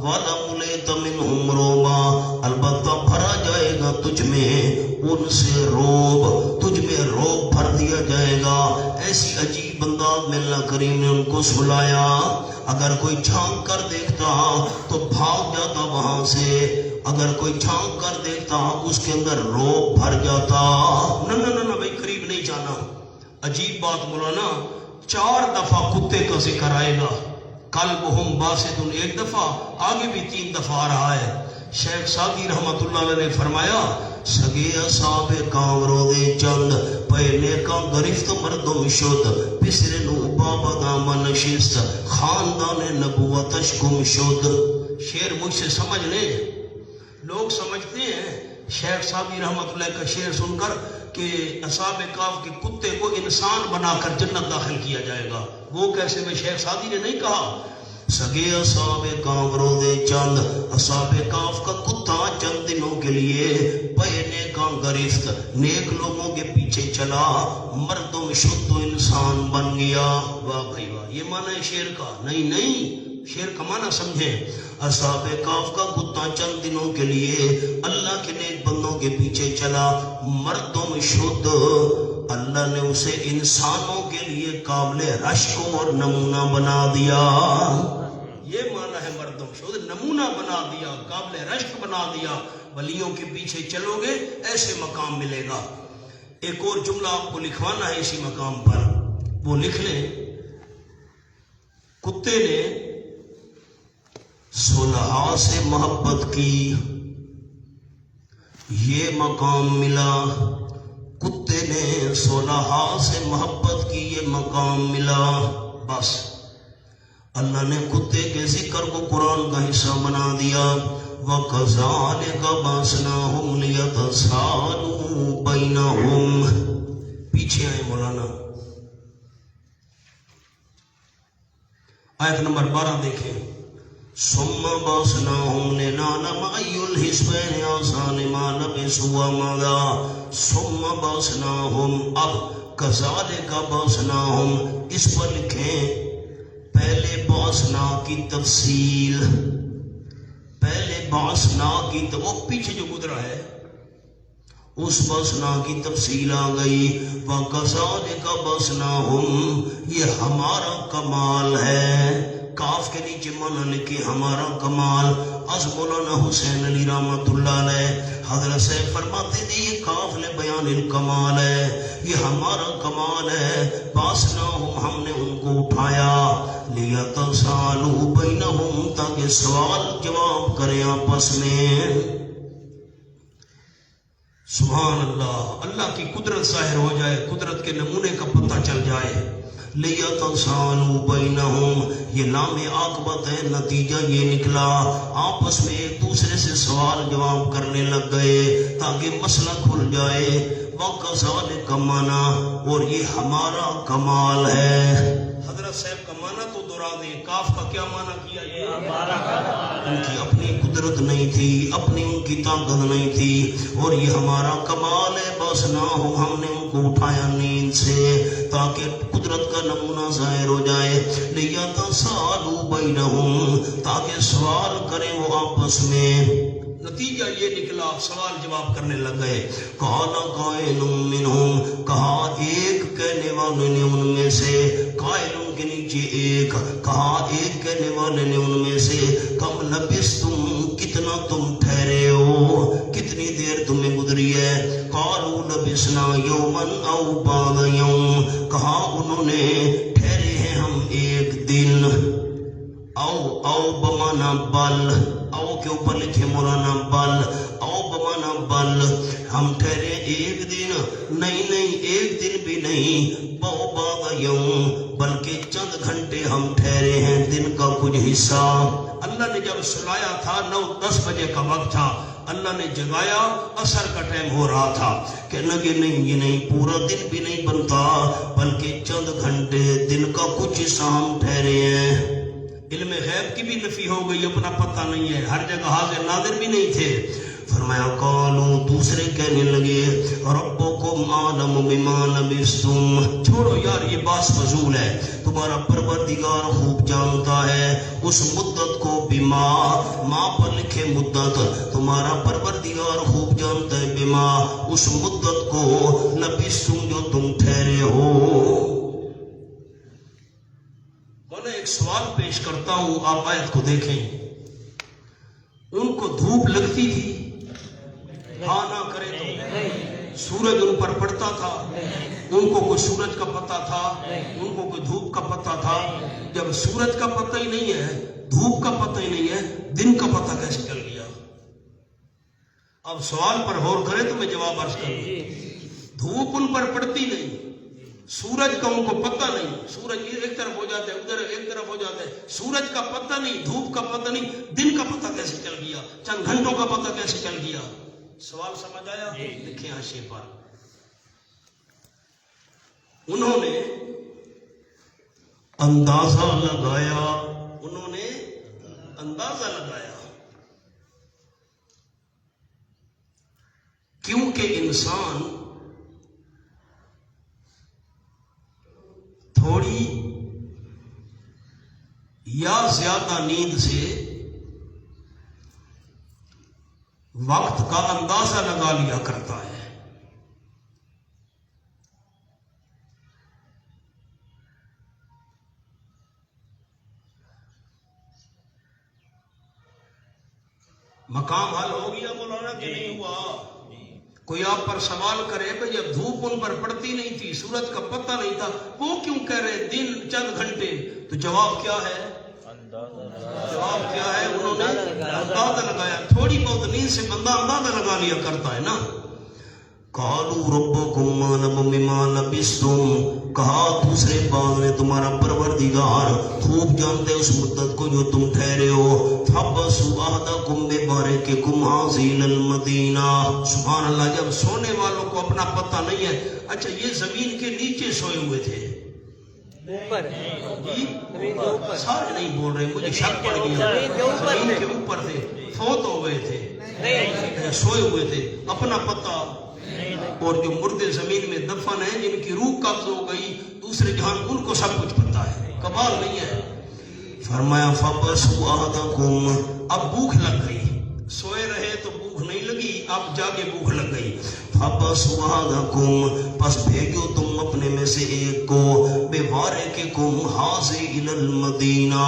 وَلَمُلِئْتَ مِنْهُمْ رُعْبًا، البتہ بھرا جائے گا تجھ میں ان سے روب، تجھ میں روب بھر دیا جائے گا۔ ایسی عجیب انداز میں اللہ کریم نے ان کو سلایا، اگر کوئی جھانک کر دیکھتا تو بھاگ جاتا وہاں سے، اگر کوئی جھانک کر دیکھتا اس کے اندر روب بھر جاتا۔ نہ بھائی قریب نہیں جانا۔ عجیب بات مولانا، 4 دفعہ کتے کا ذکر آئے گا، قلبہم باسط ایک دفعہ، آگے بھی 3 دفعہ آ رہا ہے۔ شیخ سعدی رحمت اللہ علیہ نے فرمایا، سگے اصحاب کام رودے چند، پہلے کا گرفت مردم شد، پسر نوبا دامن نشست، خاندان نبوتش گم شد۔ شعر مجھ سے سمجھ لیں، لوگ سمجھتے ہیں شیخ سعدی رحمت اللہ کا شعر سن کر کہ اصحاب کاف کے کتے کو انسان بنا کر جنت داخل کیا جائے گا، وہ کیسے؟ میں شیخ سعدی نے نہیں کہا۔ سگے اصحاب کاف رودے چند، اصحاب کاف کا کتا چند دنوں کے لیے پہنے کا گرفت، نیک لوگوں کے پیچھے چلا، مردم شد تو انسان بن گیا۔ واہ بھائی واہ، یہ معنی ہے شعر کا؟ نہیں، شعر کا معنی سمجھیں۔ اصحاب کاف کا کتا چند دنوں کے لیے اللہ کے نیک بندوں کے پیچھے چلا، مردم شد، اللہ نے اسے انسانوں کے لیے قابل رشک اور نمونہ بنا دیا۔ یہ معنی ہے مردم شد، نمونہ بنا دیا، قابل رشک بنا دیا۔ ولیوں کے پیچھے چلو گے ایسے مقام ملے گا۔ ایک اور جملہ آپ کو لکھوانا ہے اسی مقام پر، وہ لکھ لیں۔ کتے نے صلحاء سے محبت کی، یہ مقام ملا۔ کتے نے صلحاء سے محبت کی، یہ مقام ملا۔ بس اللہ نے کتے کے ذکر کو قرآن کا حصہ بنا دیا۔ وَكَذَلِكَ بَعَثْنَاهُمْ لِيَتَسَاءَلُوا بَيْنَهُمْ۔ پیچھے آئے مولانا، آیت نمبر 12 دیکھیں۔ ثُمَّ بَعَثْنَاهُمْ لِنَعْلَمَ أَيُّ الْحِزْبَيْنِ أَحْصَىٰ لِمَا لَبِثُوا وَمَضَىٰ۔ ثُمَّ بَعَثْنَاهُمْ، اب كَذَلِكَ بَعَثْنَاهُمْ اس پر لکھیں۔ پہلے بعثنا کی تفصیل، پہلے باسنا کی تو وہ پیچھے جو گزرا ہے اس بسنا کی تفصیل آ گئی. وَكَذَلِكَ بَسْنَاهُمْ یہ ہمارا کمال ہے. کاف کے نیچے مانا لکھی ہمارا کمال. از مولانا حسین علی رحمت اللہ علیہ حضرت سے فرماتے تھے یہ کاف لے بیان الکمال ہے، یہ ہمارا کمال ہے. باسناہم ہم نے ان کو اٹھایا لیتسالوا بینہم تاکہ سوال جواب کریں آپس میں. سبحان اللہ، اللہ کی قدرت ظاہر ہو جائے، قدرت کے نمونے کا پتہ چل جائے. لیتسالوا بینہم یہ لام عاقبت ہے، نتیجہ یہ نکلا آپس میں ایک دوسرے سے سوال جواب کرنے لگ گئے تاکہ مسئلہ کھل جائے. وَكَذَلِكَ مانا اور یہ ہمارا کمال ہے. حضرت صاحب کا معنی تو دورا دیں، کاف کا کیا معنی کیا؟ یہ ہمارا کمال. ان کی اپنی قدرت نہیں تھی، اپنی ان کی طاقت نہیں تھی، اور یہ ہمارا کمال ہے. باسناہم ہم نے ان کو اٹھایا نیند سے تاکہ قدرت کا نمونہ ظاہر ہو جائے. لیتسالوا بینہم تاکہ سوال کریں وہ آپس میں. نتیجہ یہ نکلا سوال جواب کرنے لگ گئے. قال قائل منہم کہا ایک کہنے والے نے ان میں سے، قائلوں کے نیچے ایک، کہا ایک کہنے والے نے ان میں سے کم لبثتم کتنا تم ٹھہرے ہو، کتنی دیر تمہیں گزری ہے. قالوا لبثنا یوما او بعض یوم کہا انہوں نے ٹھہرے ہیں ہم ایک دن. او بمانا بل، او کے اوپر لکھے مولانا بل، او بمانا بل ہم ٹھہرے ایک دن، نہیں ایک دن بھی نہیں. بو بعض یوم بلکہ چند گھنٹے ہم ٹھہرے ہیں، دن کا کچھ حصہ. اللہ نے جب سلایا تھا 9-10 بجے کا وقت تھا، اللہ نے جگایا عصر کا ٹائم ہو رہا تھا کہ لگے نہیں یہ نہیں پورا دن بھی نہیں بنتا بلکہ چند گھنٹے، دن کا کچھ حصہ ہم ٹھہرے ہیں. علم غیب کی بھی نفی ہو گئی، اپنا پتہ نہیں ہے، ہر جگہ حاضر ناظر بھی نہیں تھے. فرمایا قالوا دوسرے کہنے لگے ربکم اعلم بما لبثتم. چھوڑو یار یہ باس فضول ہے، تمہارا پروردگار خوب جانتا ہے اس مدت کو. بما ماں پر لکھے مدت، تمہارا پروردگار خوب جانتا ہے بما اس مدت کو لبثتم جو تم ٹھہرے ہو. ایک سوال پیش کرتا ہوں، آپ آیت کو دیکھیں. ان کو دھوپ لگتی تھی؟ ہاں نہ کرے تو سورج ان پر پڑتا تھا؟ ان کو کوئی سورج کا پتہ تھا؟ ان کو کوئی دھوپ کا پتہ تھا؟ جب سورج کا پتہ ہی نہیں ہے، دھوپ کا پتہ ہی نہیں ہے، دن کا پتہ کیسے چل گیا؟ اب سوال پر غور کریں تو میں جواب عرض کروں. دھوپ ان پر پڑتی نہیں، سورج کا ان کو پتہ نہیں، سورج ایک طرف ہو جاتا ہے ادھر ایک طرف ہو جاتا ہے، سورج کا پتہ نہیں، دھوپ کا پتہ نہیں، دن کا پتہ کیسے چل گیا؟ چند گھنٹوں کا پتہ کیسے چل گیا؟ سوال سمجھ آیا؟ لکھیں حاشیے پر. انہوں نے اندازہ لگایا، انہوں نے اندازہ لگایا کیونکہ انسان تھوڑی یا زیادہ نیند سے وقت کا اندازہ لگا لیا کرتا ہے. مقام حل ہو گیا مولانا کہ نہیں ہوا؟ کوئی آپ پر سوال کرے کہ جب دھوپ ان پر پڑتی نہیں تھی، سورج کا پتہ نہیں تھا، وہ کیوں کہہ رہے دن چند گھنٹے؟ تو جواب کیا ہے؟ جواب کیا ہے؟ انہوں نے اندازہ لگایا. تھوڑی بہت نیند سے بندہ اندازہ لگا لیا کرتا ہے نا. قالوا ربکم اعلم بما لبثتم کہا دوسرے بعض نے تمہارا پروردگار خوب جانتے اس مدت کو جو تم ٹھہرے ہو. فبعثوا احدکم ببارککم هذه الى المدینہ. سبحان اللہ. جب سونے والوں کو اپنا پتہ نہیں ہے. اچھا یہ زمین کے نیچے سوئے ہوئے تھے؟ اوپر سارے نہیں بول رہے، مجھے شک پڑ گیا. زمین کے اوپر تھے، فوت ہو گئے تھے، سوئے ہوئے تھے، اپنا پتہ. اور جو مردے زمین میں دفن ہیں جن کی روح قبض ہو گئی دوسرے جہان، ان کو سب کچھ پتا ہے. کمال نہیں ہے. فرمایا فبسوا احدکم، اب بھوک لگ گئی، سوئے رہے تو بھوک نہیں لگی، اب جاگے بھوک لگ گئی، فبسوا احدکم، پس بھیجو تم اپنے میں سے ایک کو، بوارقکم حاضر الی المدینہ،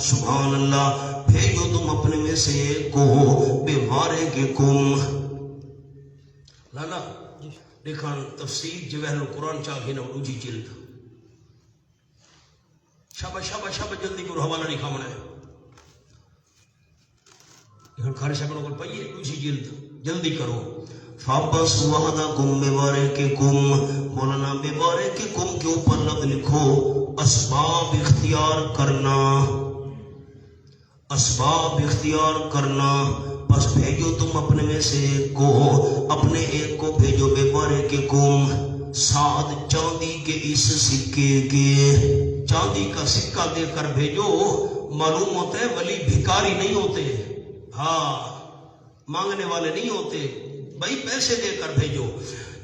سبحان اللہ، بھیجو تم اپنے میں سے ایک کو، بوارقکم، لالا لکھان تفسیر جواہر القرآن چاہیے نا اونجی جلد، شابہ جلدی کرو، حوالہ نہیں کھامنا ہے، لیکن کھارے شابہ کو پائیے اونجی جلد، جلدی کرو، فابسوا احدکم بوارقکم، مولانا بوارقکم کے اوپر لفظ لکھو اسباب اختیار کرنا، اسباب اختیار کرنا، بس بھیجو تم اپنے میں سے ایک کو، اپنے ایک کو بھیجو بوارقکم، ساتھ چاندی کے اس سکے کے، چاندی کا سکہ دے کر بھیجو، معلوم ہوتا ہے ولی بھکاری نہیں ہوتے، ہاں مانگنے والے نہیں ہوتے بھائی، پیسے دے کر بھیجو،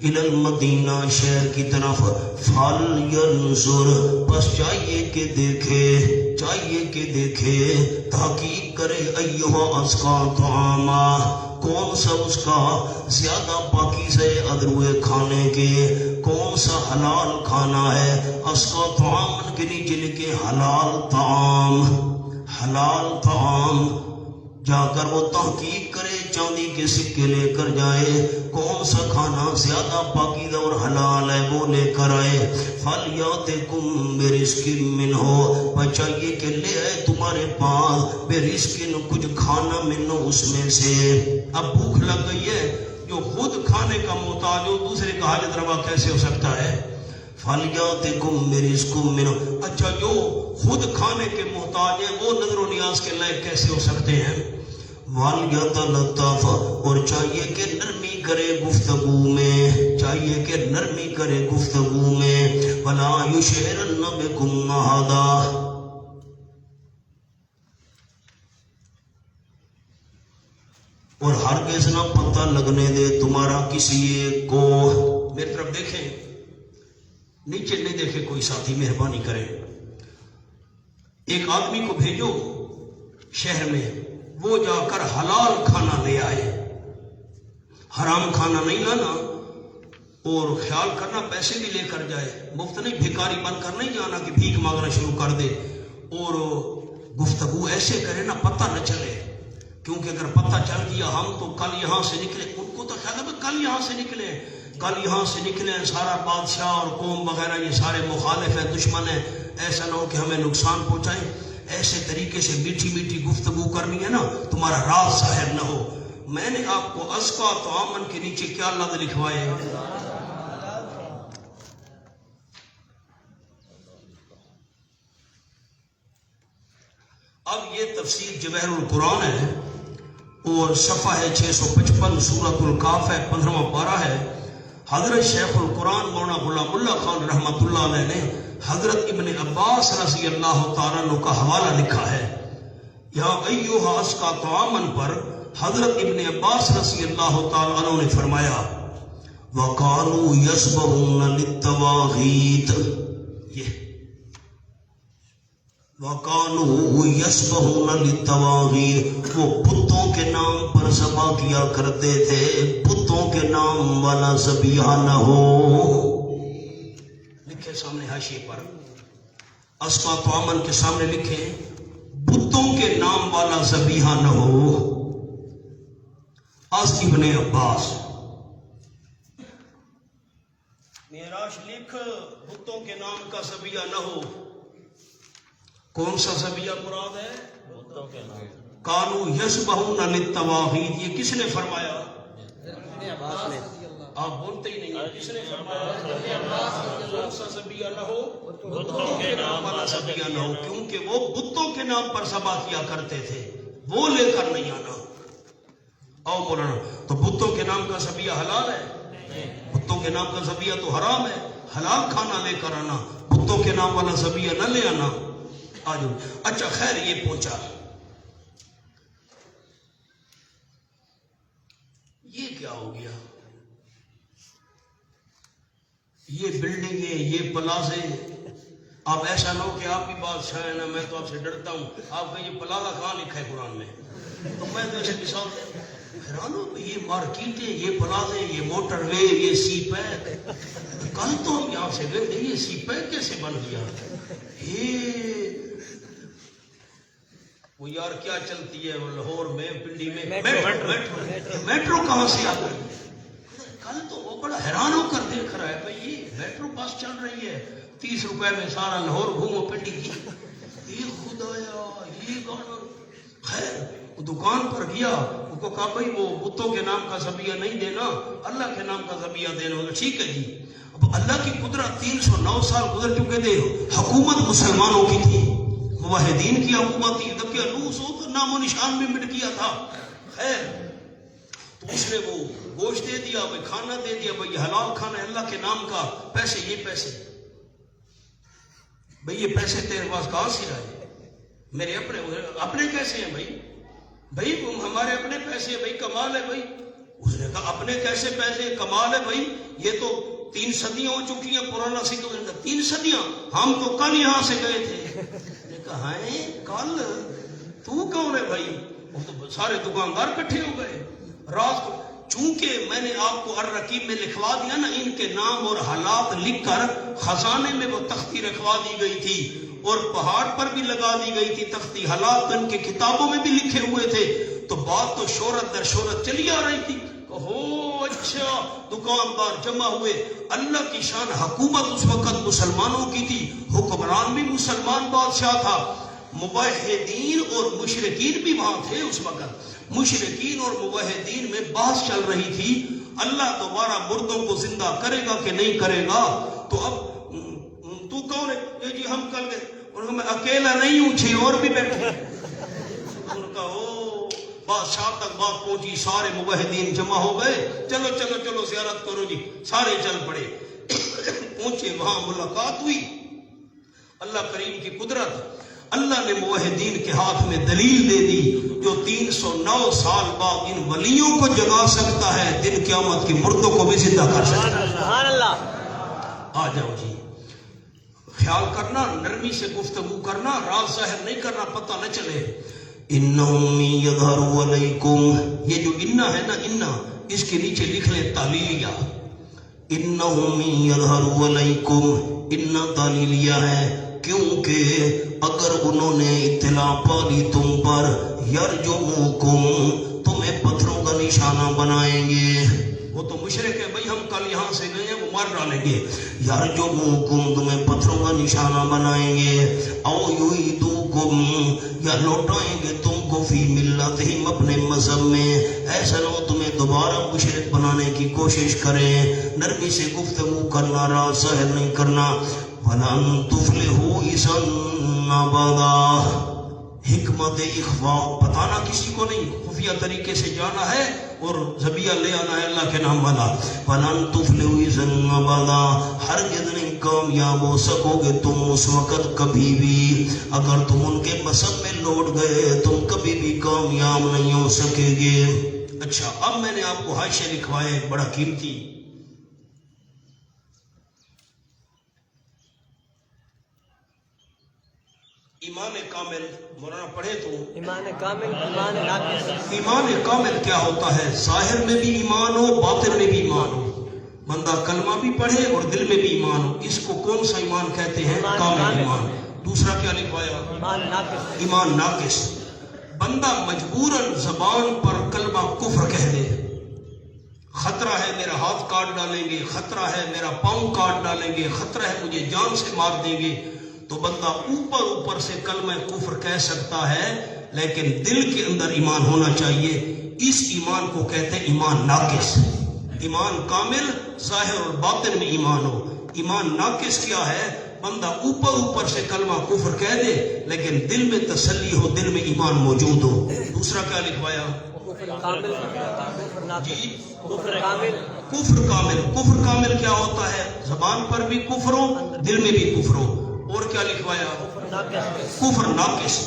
الی المدینہ شہر کی طرف، فَلْيَنْظُرْ، بس چاہیے کہ دیکھے، چاہیے کہ دیکھے، تحقیق کرے، ایہا ازکا طعاما، کون سا اس کا زیادہ پاکیزہ ادروئے کھانے کے، کون سا حلال کھانا ہے، ازکا طعامن کے نیچے لکھے حلال طعام، حلال طعام، جا کر وہ تحقیق کرے، چاندی کے سکے لے کر جائے، کون سا کھانا زیادہ پاکیزہ اور حلال ہے وہ لے کر آئے، فَلْيَأْتِكُم بِرِزْقٍ مِّنْهُ، بچائیے کہ لے آئے تمہارے پاس بِرِزْقٍ کچھ کھانا منو اس میں سے، اب بھوک لگ گئی ہے، جو خود کھانے کا محتاج ہو دوسرے کا حاجت روا کیسے ہو سکتا ہے، فَلْيَأْتِكُم بِرِزْقٍ مِّنْهُ، اچھا جو خود کھانے کے محتاج ہیں وہ نظر و نیاز کے لائق کیسے ہو سکتے ہیں، وَلْيَتَلَطَّفْ، اور چاہیے کہ نرمی کرے گفتگو میں، چاہیے کہ نرمی کرے گفتگو میں، وَلَا يُشْعِرَنَّ بِكُمْ أَحَدًا، اور ہرگز نہ پتہ لگنے دے تمہارا کسی ایک کو، میری طرف دیکھیں، نیچے نہیں دیکھے کوئی ساتھی، مہربانی کرے، ایک آدمی کو بھیجو شہر میں، وہ جا کر حلال کھانا لے آئے، حرام کھانا نہیں لانا، اور خیال کرنا پیسے بھی لے کر جائے، مفت نہیں، بھیکاری بن کر نہیں جانا کہ بھیک مانگنا شروع کر دے، اور گفتگو ایسے کرے نا پتہ نہ چلے، کیونکہ اگر پتہ چل گیا ہم تو کل یہاں سے نکلے، ان کو تو خیال ہے کل یہاں سے نکلے، کل یہاں سے نکلے، سارا بادشاہ اور قوم وغیرہ یہ سارے مخالف ہیں، دشمن ہیں، ایسا نہ ہو کہ ہمیں نقصان پہنچائیں، ایسے طریقے سے میٹھی میٹھی گفتگو کرنی ہے نا، تمہارا راز ظاہر نہ ہو، میں نے آپ کو ازکا طعامن کے نیچے کیا لفظ لکھوائے، اب یہ تفسیر جواہر القرآن ہے، اور صفحہ ہے 655، سورۃ الکاف ہے، 15واں پارہ ہے، حضرت شیخ القرآن مولانا غلام اللہ خان رحمۃ اللہ علیہ نے حضرت ابن عباس رضی اللہ تعالیٰ عنہ کا حوالہ لکھا ہے، یہاں ایہا ازکا طعامن پر حضرت ابن عباس رضی اللہ تعالیٰ عنہ نے فرمایا وَقَالُوا يَسْبَحُونَ لِلتَّوَاغِيتِ، یہ وَقَالُوا يَسْبَحُونَ لِلتَّوَاغِيتِ، وہ بتوں کے نام پر ذبح کیا کرتے تھے، بتوں کے نام والا ذبیحہ نہ ہو، لکھے سامنے حاشیے پر، ازکا طعامن کے سامنے لکھے بتوں کے نام والا ذبیحہ نہ ہو، از ابن عباس، معراج لکھ بتوں کے نام کا ذبیحہ نہ ہو، کون سا ذبیحہ مراد ہے، بتوں کے نام، قالوا یذبحون للتواغیت، یہ کس نے فرمایا، ابن عباس نے، آپ بولتے ہی نہیں ہیں، کس نے فرمایا، کون سا ذبیحہ نہ ہو، بتوں کے نام والا ذبیحہ نہ ہو، کیونکہ وہ بتوں کے نام پر ذبح کیا کرتے تھے، وہ لے کر نہیں آنا، او مولانا تو بتوں کے نام کا ذبیحہ حلال ہے، بتوں کے نام کا ذبیحہ تو حرام ہے، حلال کھانا لے کر آنا، بتوں کے نام والا ذبیحہ نہ لے آنا، آجو، اچھا خیر یہ پہنچا، یہ کیا ہو گیا، یہ بلڈنگیں، یہ پلازے، آپ ایسا نہ ہو کہ آپ بھی بادشاہ ہیں نا، میں تو آپ سے ڈرتا ہوں، آپ کا یہ پلازہ کہاں لکھا ہے قرآن میں؟ تو میں تو ایسے مثال حیران ہوں، یہ مارکیٹیں، یہ پلازے، یہ موٹر وے، یہ سی پیک، کل تو ہم یہاں سے گئے تھے، یہ سی پیک کیسے بن گیا؟ وہ یار کیا چلتی ہے لاہور میں، پنڈی میں میٹرو کہاں سے آ گئی؟ کل تو وہ بڑا حیران ہو کر دیکھ رہا ہے بھائی یہ میٹرو بس چل رہی ہے، 30 روپے میں سارا لاہور گھومو پنڈی کی، یہ خدایا یہ گانا۔ خیر وہ دکان پر گیا، اس کو کہا بھائی وہ بتوں کے نام کا ذبیحہ نہیں دینا، اللہ کے نام کا ذبیحہ دینا ہوگا۔ ٹھیک ہے جی۔ اب اللہ کی قدرت، 309 سال گزر چکے تھے، حکومت مسلمانوں کی تھی، موحدین کی حکومت تھی، جبکہ انوس ہو تو نام و نشان بھی مٹ گیا تھا۔ خیر تو اس نے وہ گوشت دے دیا، بھائی کھانا دے دیا، بھائی حلال کھانا ہے اللہ کے نام کا، پیسے یہ پیسے، بھائی یہ پیسے تیرے پاس کہاں سے آئے؟ میرے اپنے کیسے ہیں بھائی؟ بھائی ہمارے اپنے پیسے، بھائی کمال ہے بھائی۔ اس نے کہا اپنے کیسے پیسے، کمال ہے بھائی، یہ تو 3 صدیاں ہو چکی ہیں پرانا سی۔ 3 صدیاں؟ ہم تو کل یہاں سے گئے تھے۔ نے کہا ہے کل؟ تو کون ہے بھائی؟ وہ تو سارے دکاندار کٹھے ہو گئے رات کو، چونکہ میں نے آپ کو الرقیب میں لکھوا دیا نا، ان کے نام اور حالات لکھ کر خزانے میں وہ تختی رکھوا دی گئی تھی، اور پہاڑ پر بھی لگا دی گئی تھی تختی، حالات ان کے کتابوں میں بھی لکھے ہوئے تھے، تو بات تو شہرت در شہرت چلی آ رہی تھی۔ ہو اچھا، دکاندار جمع ہوئے، اللہ کی شان، حکومت اس وقت مسلمانوں کی تھی، حکمران بھی مسلمان بادشاہ تھا، موحدین اور مشرکین بھی وہاں تھے اس وقت۔ مشرکین اور موحدین میں بحث چل رہی تھی، اللہ دوبارہ مردوں کو زندہ کرے گا کہ نہیں کرے گا۔ تو اب تو کون ہے؟ یہ جی ہم کل گئے، اور میں اکیلا نہیں ہوں، 6 اور بھی بیٹھے۔ ان کا او بادشاہ تک بات پہنچی، سارے موحدین جمع ہو گئے، چلو چلو چلو زیارت کرو جی، سارے چل پڑے۔ پہنچے وہاں ملاقات ہوئی، اللہ کریم کی قدرت، اللہ نے موحدین کے ہاتھ میں دلیل دے دی، جو 309 سال بعد ان ولیوں کو جگا سکتا ہے، دن قیامت کی مردوں کو بھی زندہ کر سکتا ہے۔ سبحان اللہ۔ آ جاؤ جی، خیال کرنا، نرمی سے گفتگو کرنا، راز ظاہر نہیں کرنا، پتہ نہ چلے۔ انہم یظہروا علیکم، یہ جو انا ہے نا، انا اس کے نیچے لکھ لیں تعلیلیہ، انہم یظہروا علیکم، انا تعلیلیہ ہے، کیونکہ اگر انہوں نے اطلاع پالی تم پر، یرجموکم، تمہیں پتھروں کا نشانہ بنائیں گے۔ وہ تو مشرک ہے بھائی، ہم کل یہاں سے گئے ہیں، وہ مار ڈالیں گے۔ یرجموکم، تمہیں پتھروں کا نشانہ بنائیں گے، او یعیدوکم، یا لوٹائیں گے تم کو، فی ملتہم، اپنے مذہب میں۔ ایسا نہ ہو تمہیں دوبارہ مشرک بنانے کی کوشش کریں۔ نرمی سے گفتگو کرنا، راز ظاہر نہیں کرنا۔ وَلَن تُفْلِحُوا إِذًا أَبَدًا، حکمت اخفاء، بتانا کسی کو نہیں، خفیہ طریقے سے جانا ہے اور ذبیحہ لے آنا ہے اللہ کے نام والا۔ وَلَن تُفْلِحُوا إِذًا أَبَدًا، ہرگز نہیں کامیاب ہو سکو گے تم اس وقت کبھی بھی، اگر تم ان کے مذہب میں لوٹ گئے تم کبھی بھی کامیاب نہیں ہو سکے گے۔ اچھا، اب میں نے آپ کو حاشیہ لکھوایا ہے بڑا قیمتی، ایمان کامل، مولانا پڑھے تو ایمان کامل، ایمان ناقص۔ ایمان کامل کیا ہوتا ہے؟ ظاہر میں بھی ایمان ہو، باطن میں بھی ایمان ہو، بندہ کلمہ بھی پڑھے اور دل میں بھی ایمان ہو، اس کو کون سا ایمان کہتے ہیں؟ کامل ایمان۔ دوسرا کیا لکھوایا؟ ایمان ناقص۔ ایمان ناقص، بندہ مجبوراً زبان پر کلمہ کفر کہہ دے، خطرہ ہے میرا ہاتھ کاٹ ڈالیں گے، خطرہ ہے میرا پاؤں کاٹ ڈالیں گے، خطرہ ہے مجھے جان سے مار دیں گے، تو بندہ اوپر سے کلمہ کفر کہہ سکتا ہے، لیکن دل کے اندر ایمان ہونا چاہیے، اس ایمان کو کہتے ہیں ایمان ناقص۔ ایمان کامل ظاہر اور باطن میں ایمان ہو، ایمان ناقص کیا ہے؟ بندہ اوپر سے کلمہ کفر کہہ دے لیکن دل میں تسلی ہو، دل میں ایمان موجود ہو۔ دوسرا کیا لکھوایا؟ جی کفر کامل۔ کفر کامل، کفر کامل کیا ہوتا ہے؟ زبان پر بھی کفر ہو، دل میں بھی کفر ہو۔ اور کیا لکھوایا؟ کفر ناقص۔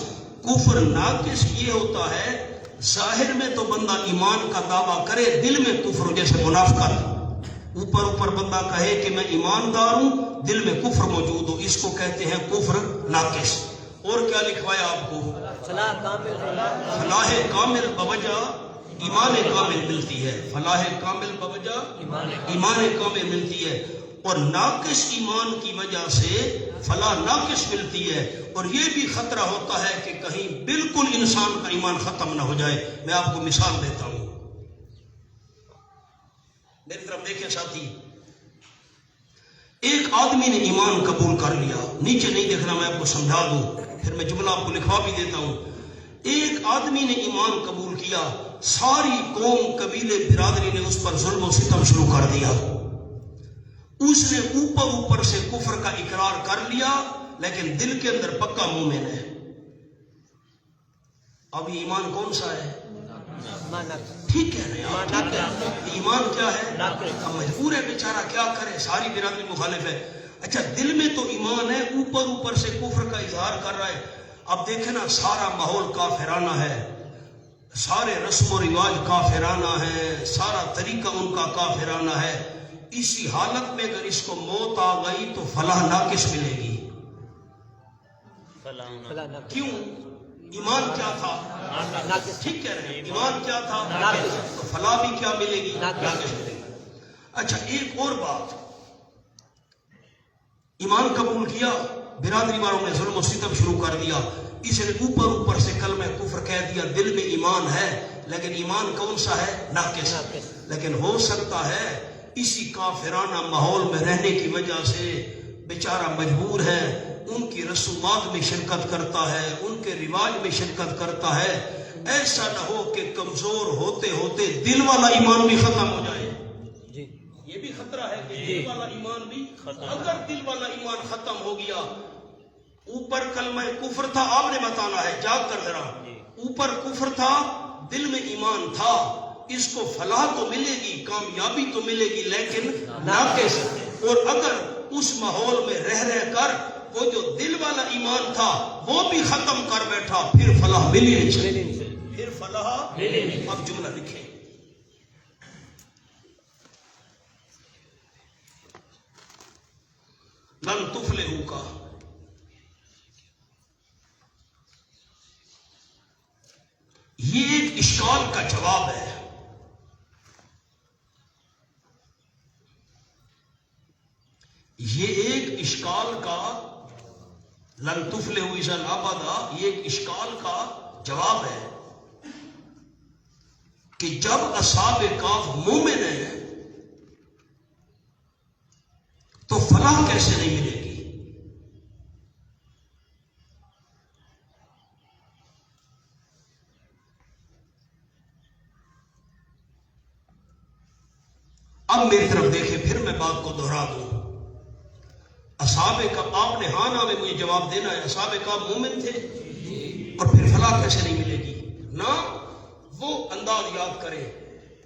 کفر ناقص یہ ہوتا ہے ظاہر میں تو بندہ ایمان کا دعویٰ کرے، دل میں کفر، جیسے منافقت، اوپر بندہ کہے کہ میں ایماندار ہوں، دل میں کفر موجود ہو، اس کو کہتے ہیں کفر ناقص۔ اور کیا لکھوایا آپ کو؟ فلاح کامل فلاح کامل بوجہ ایمان کامل ملتی ہے، فلاح کامل بوجہ ایمان کامل ملتی ہے، اور ناقص ایمان کی وجہ سے فلاح ناقص ملتی ہے۔ اور یہ بھی خطرہ ہوتا ہے کہ کہیں بالکل انسان کا ایمان ختم نہ ہو جائے۔ میں آپ کو مثال دیتا ہوں، میری طرف دیکھیں ساتھی، ایک آدمی نے ایمان قبول کر لیا، نیچے نہیں دیکھنا، میں آپ کو سمجھا دوں، پھر میں جملہ آپ کو لکھوا بھی دیتا ہوں۔ ایک آدمی نے ایمان قبول کیا، ساری قوم قبیلے برادری نے اس پر ظلم و ستم شروع کر دیا۔ اس نے اوپر سے کفر کا اقرار کر لیا، لیکن دل کے اندر پکا مومن ہے۔ اب یہ ایمان کون سا ہے؟ ٹھیک کہہ رہے ہیں، ایمان کیا ہے؟ اب مجبور ہے بیچارہ، کیا کرے، ساری برادری مخالف ہے۔ اچھا دل میں تو ایمان ہے، اوپر سے کفر کا اظہار کر رہا ہے۔ اب دیکھیں نا، سارا ماحول کافرانہ ہے، سارے رسم و رواج کافرانہ ہے، سارا طریقہ ان کا کافرانہ ہے۔ اسی حالت میں اگر اس کو موت آ گئی تو فلاح ناقص ملے گی۔ کیوں؟ ایمان کیا تھا؟ ٹھیک کہہ رہے ہیں، ایمان کیا تھا؟ تو فلاح بھی کیا ملے گی؟ ناقص ملے گی۔ اچھا ایک اور بات، ایمان قبول کیا، برادری والوں نے ظلم و ستم شروع کر دیا، اس نے اوپر سے کلمہ کفر کہہ دیا، دل میں ایمان ہے، لیکن ایمان کون سا ہے؟ ناقص۔ لیکن ہو سکتا ہے اسی کافرانہ ماحول میں رہنے کی وجہ سے بیچارہ مجبور ہے، ان کی رسومات میں شرکت کرتا ہے، ان کے رواج میں شرکت کرتا ہے۔ ایسا نہ ہو کہ کمزور ہوتے ہوتے دل والا ایمان بھی ختم ہو جائے۔ یہ بھی خطرہ ہے کہ دل والا ایمان بھی، اگر دل والا ایمان ختم ہو گیا، اوپر کلمہ کفر تھا، آپ نے بتانا ہے جاگ کر ذرا، اوپر کفر تھا، دل میں ایمان تھا، اس کو فلاح تو ملے گی، کامیابی تو ملے گی، لیکن ناقص۔ اور اگر اس ماحول میں رہ کر وہ جو دل والا ایمان تھا وہ بھی ختم کر بیٹھا، پھر فلاح ملی نہیں چاہیے، پھر فلاح۔ اب جملہ لکھیں، لن تفلحوا کا یہ ایک اشکال کا جواب ہے۔ یہ ایک اشکال کا، لن تفلحوا اذا ابدا، یہ ایک اشکال کا جواب ہے کہ جب اصحاب کہف مومن ہیں تو فلاح کیسے نہیں ملے گی؟ اب میری طرف دیکھیں، پھر میں بات کو دہرا دوں۔ اصحاب کہف، آپ نے ہاں نہ میں مجھے جواب دینا ہے، اصحاب کہف مومن تھے اور پھر فلاح کیسے نہیں ملے گی؟ نہ وہ انداز یاد کریں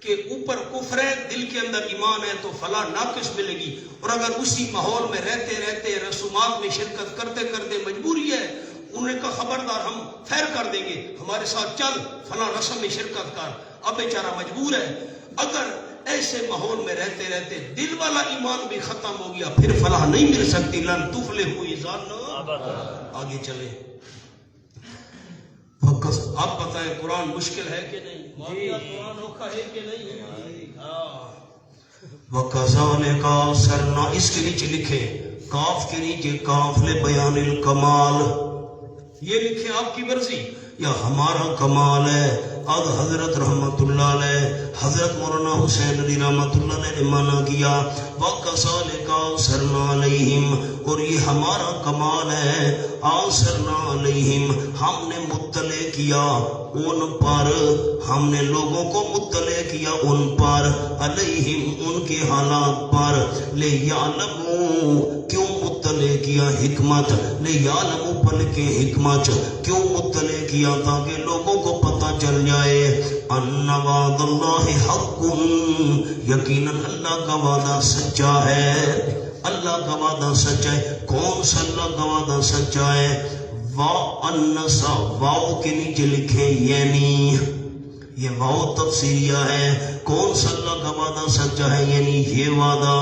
کہ اوپر کفر ہے، دل کے اندر ایمان ہے تو فلاح ناقص ملے گی، اور اگر اسی ماحول میں رہتے رہتے رسومات میں شرکت کرتے کرتے مجبوری ہے، انہوں نے کہا خبردار ہم خیر کر دیں گے، ہمارے ساتھ چل، فلاں رسم میں شرکت کر، اب بیچارہ مجبور ہے۔ اگر ایسے ماحول میں رہتے رہتے دل والا ایمان بھی ختم ہو گیا، پھر فلاح نہیں مل سکتی۔ لن تفلحوا اذا، آگے چلے۔ اب بتائیں قرآن مشکل ہے کہ نہیں؟ قرآن اوکھا ہے کہ نہیں؟ وَكَذَلِكَ أَرْسَلْنَا، اس کے نیچے لکھے، کاف کے نیچے کاف لِبَيَانِ الْکمال، یہ لکھے آپ کی مرضی یا ہمارا کمال ہے۔ اب حضرت رحمت اللہ علیہ، حضرت مولانا حسین علی رحمت اللہ علیہ نے مانا کیا وَكَذَلِكَ أَرْسَلْنَا عَلَيْهِمْ، اور یہ ہمارا کمال ہے، أَرْسَلْنَا عَلَيْهِمْ، ہم نے مطلع کیا ان پر، ہم نے لوگوں کو مطلع کیا ان پر، علیہم ان کے حالات پر، لِيَعْلَمُوا کیوں مطلع کیا؟ حکمت، لِيَعْلَمُوا بلکہ حکمت، کیوں مطلع کیا؟ تاکہ لوگوں کو پتہ چل جائے ان وعد اللہ حق، یقیناً اللہ کا وعدہ سچا ہے، اللہ کا وعدہ سچا ہے۔ کون سا اللہ کا وعدہ سچا ہے؟ وَأَنَّسَا، واو کے نیچے لکھیں یعنی، یہ واو تفسیریہ ہے، کون سا اللہ کا وعدہ سچا ہے؟ یعنی یہ وعدہ،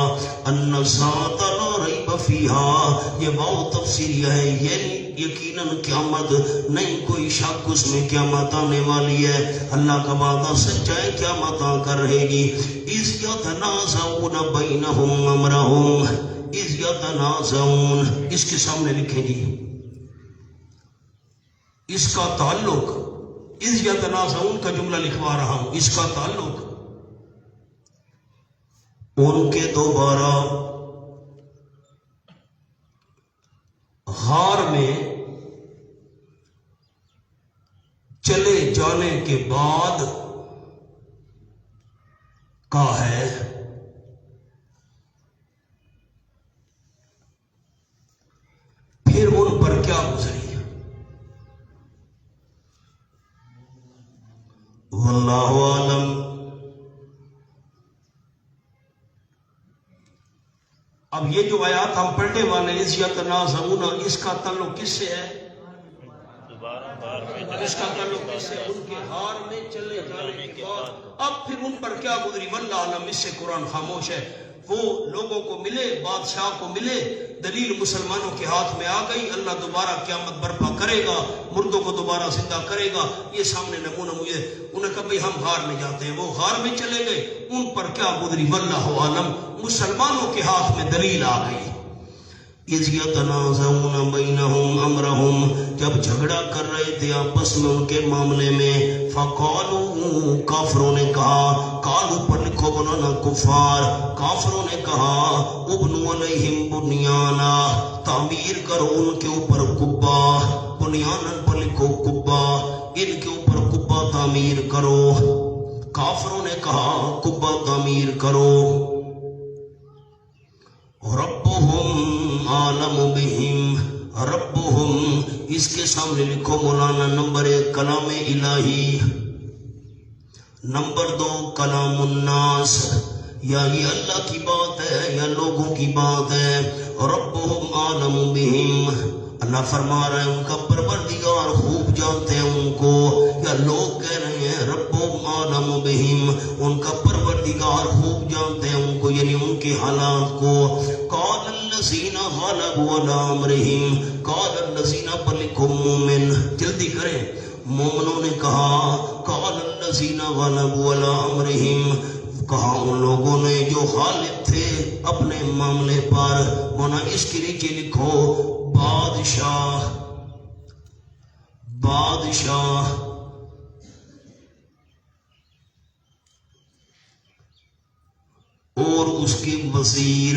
النَّسَا لا ریب ریب فیہا، یہ واو تفسیریہ ہے، یعنی یقیناً قیامت نہیں کوئی شک اس میں، قیامت آنے والی ہے، اللہ کا وعدہ سچا ہے، قیامت آ کر رہے گی۔ اذ یتنازعون بینہم امرہم، اذ یتنازعون، اس کے سامنے لکھیں گی اس کا تعلق، اذ یتنازعون کا جملہ لکھوا رہا ہوں، اس کا تعلق ان کے دوبارہ غار میں چلے جانے کے بعد کا ہے۔ پھر ان پر کیا گزری، واللہ عالم۔ اب یہ جو آیات ہم پڑھنے والے اس یتنازعون، اس کا تعلق کس سے ہے؟ اس کا تعلق کس سے؟ ان کے غار میں چلے جانے کے بعد اب پھر ان پر کیا گزری، واللہ عالم، اس سے قرآن خاموش ہے۔ وہ لوگوں کو ملے، بادشاہ کو ملے، دلیل مسلمانوں کے ہاتھ میں آ گئی، اللہ دوبارہ قیامت برپا کرے گا، مردوں کو دوبارہ زندہ کرے گا، یہ سامنے نمونہ مجھے، انہوں نے کہا بھئی ہم غار میں جاتے ہیں، وہ غار میں چلے گئے، ان پر کیا گزری، واللہ عالم، مسلمانوں کے ہاتھ میں دلیل آ گئی۔ اذ یتنازعون بینہم امرہم، جب جھگڑا کر رہے تھے آپس میں ان کے معاملے میں، فقالوا، کافروں نے کہا، قالوا پر لکھو بنانا کفار، کافروں نے کہا، ابنوا علیہم بنیانا، تعمیر کرو ان کے اوپر قبہ، بنیانن پر لکھو قبہ، ان کے اوپر قبہ تعمیر کرو، کافروں نے کہا قبہ تعمیر کرو، ربهم عالم بهم، ربهم، اس کے سامنے لکھو مولانا نمبر 1 کلام الہی، نمبر 2 کلام الناس، یا یہ اللہ کی بات ہے یا لوگوں کی بات ہے، ربهم عالم بهم، اللہ فرما رہے ہیں ان کا پروردگار خوب جانتے ہیں ان کو، یا لوگ کہہ رہے ہیں ربهم عالم بهم، ان کا پروردگار خوب جانتے ہیں ان کو، یعنی ان کے حالات کو۔ قال الذین غلبوا علی امرہم، قال الذین، پر لکھو مومن، جلدی کریں، مومنوں نے کہا، قال الذین غلبوا علی امرہم، کہا ان لوگوں نے جو غالب تھے اپنے معاملے پر، ہونا اس کے نیچے لکھو بادشاہ، بادشاہ، اور اس کے وزیر،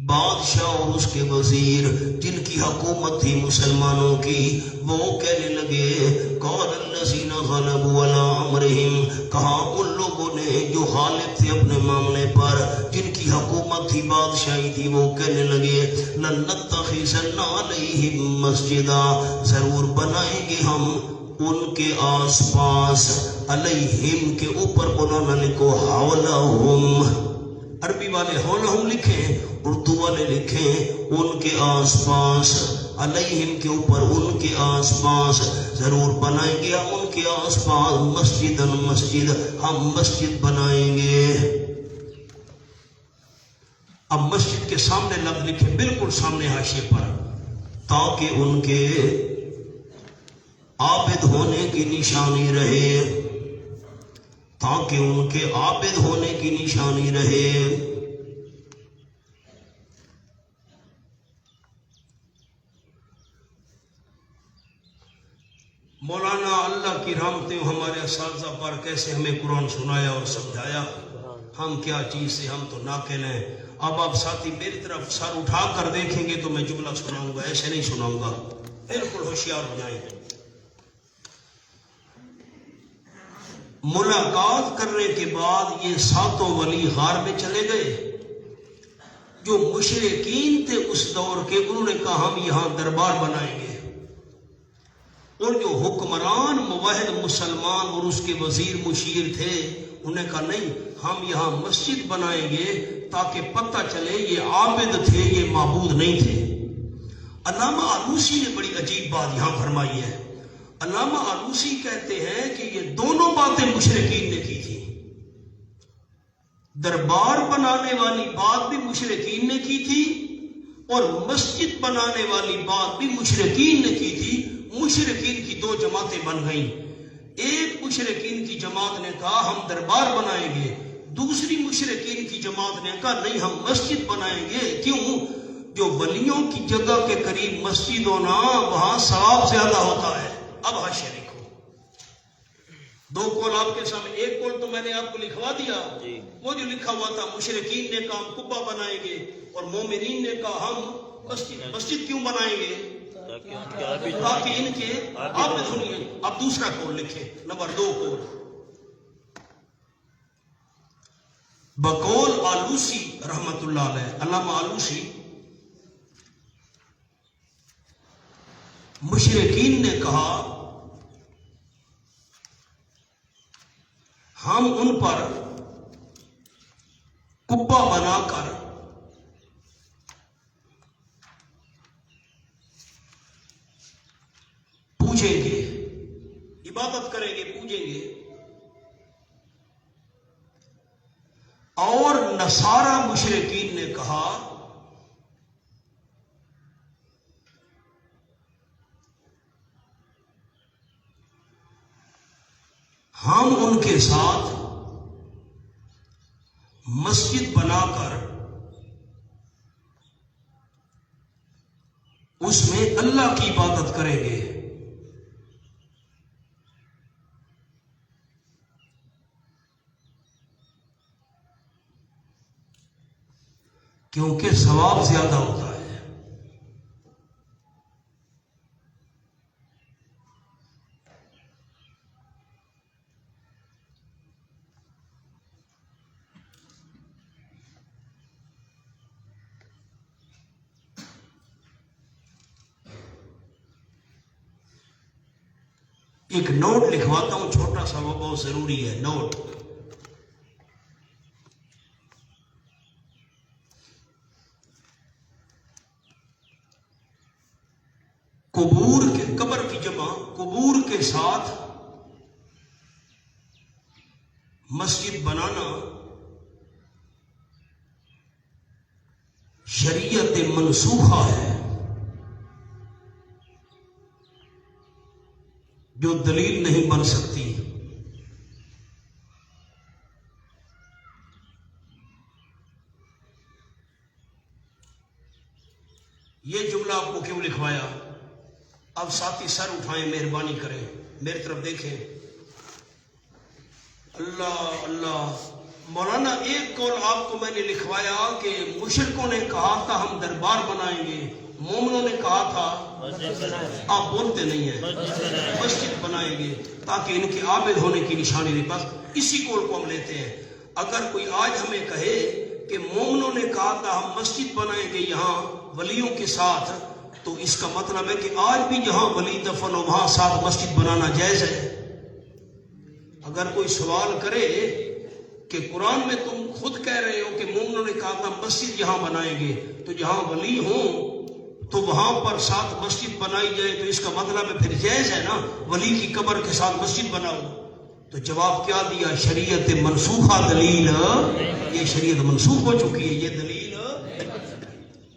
بادشاہ اور اس کے وزیر جن کی حکومت تھی مسلمانوں کی، وہ کہنے لگے، قال الذین غلبوا علی امرہم، کہا ان لوگوں نے جو غالب تھے اپنے معاملے پر، جن کی حکومت تھی، بادشاہی تھی، وہ کہنے لگے، لنتخذن علیہم مسجدا، ضرور بنائیں گے ہم ان کے آس پاس، علیہم کے اوپر بنانا لکھو حولہم، عربی والے حولہم لکھیں، اردو والے لکھیں ان کے آس پاس، علیہم کے اوپر ان کے آس پاس، ضرور بنائیں گے ہم ان کے آس پاس، مسجدن، مسجد، ہم مسجد بنائیں گے۔ اب مسجد کے سامنے لفظ لکھیں، بالکل سامنے حاشیے پر، تاکہ ان کے عابد ہونے کی نشانی رہے، تاکہ ان کے عابد ہونے کی نشانی رہے۔ مولانا اللہ کی رحمتیں ہمارے اساتذہ پر، کیسے ہمیں قرآن سنایا اور سمجھایا، ہم کیا چیز سے، ہم تو ناقل ہیں۔ اب آپ ساتھی میری طرف سر اٹھا کر دیکھیں گے تو میں جملہ سناؤں گا، ایسے نہیں سناؤں گا، بالکل ہوشیار ہو جائیں۔ ملاقات کرنے کے بعد یہ ساتوں ولی غار میں چلے گئے، جو مشرکین تھے اس دور کے، انہوں نے کہا ہم یہاں دربار بنائیں گے، اور جو حکمران موحد مسلمان اور اس کے وزیر مشیر تھے، انہوں نے کہا نہیں، ہم یہاں مسجد بنائیں گے تاکہ پتہ چلے یہ عابد تھے، یہ معبود نہیں تھے۔ علامہ آلوسی نے بڑی عجیب بات یہاں فرمائی ہے۔ علامہ آلوسی کہتے ہیں کہ یہ دونوں باتیں مشرکین نے کی تھی، دربار بنانے والی بات بھی مشرکین نے کی تھی، اور مسجد بنانے والی بات بھی مشرکین نے کی تھی. مشرکین کی دو جماعتیں بن گئیں. ایک مشرکین کی جماعت نے کہا ہم دربار بنائیں گے، دوسری مشرکین کی جماعت نے کہا نہیں ہم مسجد بنائیں گے. کیوں؟ جو ولیوں کی جگہ کے قریب مسجد ہونا وہاں ثواب زیادہ ہوتا ہے. اب حاشیہ لکھو. دو قول آپ کے سامنے. ایک قول تو میں نے آپ کو لکھوا دیا، وہ جو لکھا ہوا تھا مشرکین نے کہا ہم قبہ بنائیں گے اور مومنین نے کہا ہم مسجد کیوں بنائیں گے؟ تاکہ ان کے آپ نے سنیے. اب دوسرا قول لکھے، نمبر 2 قول بقول آلوسی رحمت اللہ علیہ. علامہ آلوسی مشرکین نے کہا ہم ان پر قبہ بنا کر پوجیں گے، عبادت کریں گے، پوجیں گے. اور نصارہ مشرکین نے کہا ہم ان کے ساتھ مسجد بنا کر اس میں اللہ کی عبادت کریں گے. کیونکہ ثواب زیادہ ہوتا ہے. ایک نوٹ لکھواتا ہوں چھوٹا سا، وہ بہت ضروری ہے. نوٹ: قبور کے قبر کی جمع قبور کے ساتھ مسجد بنانا شریعت منسوخہ ہے، جو دلیل نہیں بن سکتی. یہ جملہ آپ کو کیوں لکھوایا؟ اب ساتھی سر اٹھائیں، مہربانی کریں، میری طرف دیکھیں. اللہ اللہ. مولانا ایک قول آپ کو میں نے لکھوایا کہ مشرکوں نے کہا تھا ہم دربار بنائیں گے، مومنوں نے کہا تھا آپ بولتے نہیں ہیں مسجد بنائیں گے تاکہ ان کے عابد ہونے کی نشانی نہیں. بس اسی قول کو ہم لیتے ہیں. اگر کوئی آج ہمیں کہے کہ مومنوں نے کہا تھا ہم مسجد بنائیں گے یہاں ولیوں کے ساتھ، تو اس کا مطلب ہے کہ آج بھی جہاں ولی دفن ہو وہاں ساتھ مسجد بنانا جائز ہے. اگر کوئی سوال کرے کہ قرآن میں تم خود کہہ رہے ہو کہ مومنوں نے کہا تھا مسجد یہاں بنائیں گے، تو جہاں ولی ہوں تو وہاں پر ساتھ مسجد بنائی جائے، تو اس کا مطلب ہے پھر جائز ہے نا ولی کی قبر کے ساتھ مسجد بناؤ. تو جواب کیا دیا؟ شریعت منسوخہ دلیل، یہ شریعت منسوخ ہو چکی ہے، یہ دلیل.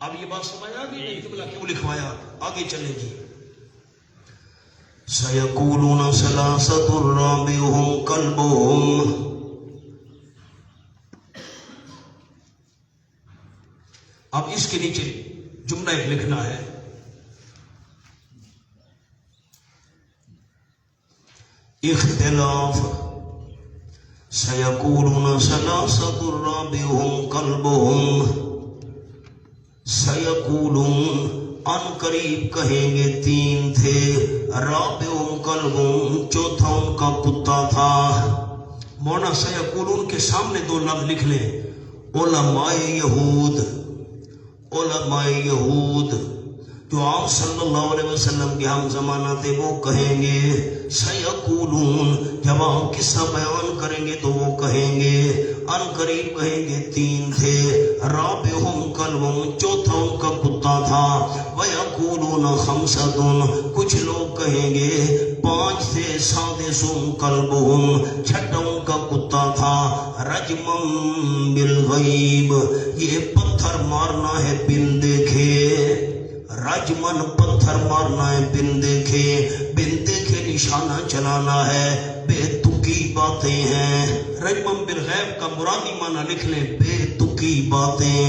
اب یہ بات سمجھ آ گئی نہیں جملہ کیوں لکھوایا؟ آگے چلیں جی. سَيَقُولُونَ ثَلَاثَةٌ رَابِعُهُمْ كَلْبُهُمْ. اب اس کے نیچے جملہ ایک لکھنا ہے. اختلاف. سَيَقُولُونَ ثَلَاثَةٌ رَابِعُهُمْ كَلْبُهُمْ. سَيَقُولُونَ ان قریب کہیں گے 3 تھے، رابعہم کلبہم چوتھا ان کا کتا تھا. مولانا سیقولون کے سامنے 2 لفظ لکھ لیں. علماء یہود، علماء یہود جو آپ صلی اللہ علیہ وسلم کے ہم زمانہ تھے وہ کہیں گے. سیقولون جب آپ قصہ بیان کریں گے تو وہ کہیں گے ان قریب کہیں گے 3 تھے، رابعہم کلبہم چوتھا ان کا کتا تھا. ویقولون خمسۃ، کچھ کچھ لوگ کہیں گے 5 تھے سادسہم کلبہم، چھٹا ان کا کتا تھا، رجمم بالغیب، یہ پتھر مارنا ہے بن دیکھے، رجمن پتھر مارنا ہے بن دیکھے نشانہ چلانا ہے، بے تکی باتیں ہیں۔ رجمن بالغیب کا مرادی معنی لکھ لیں، بے تکی باتیں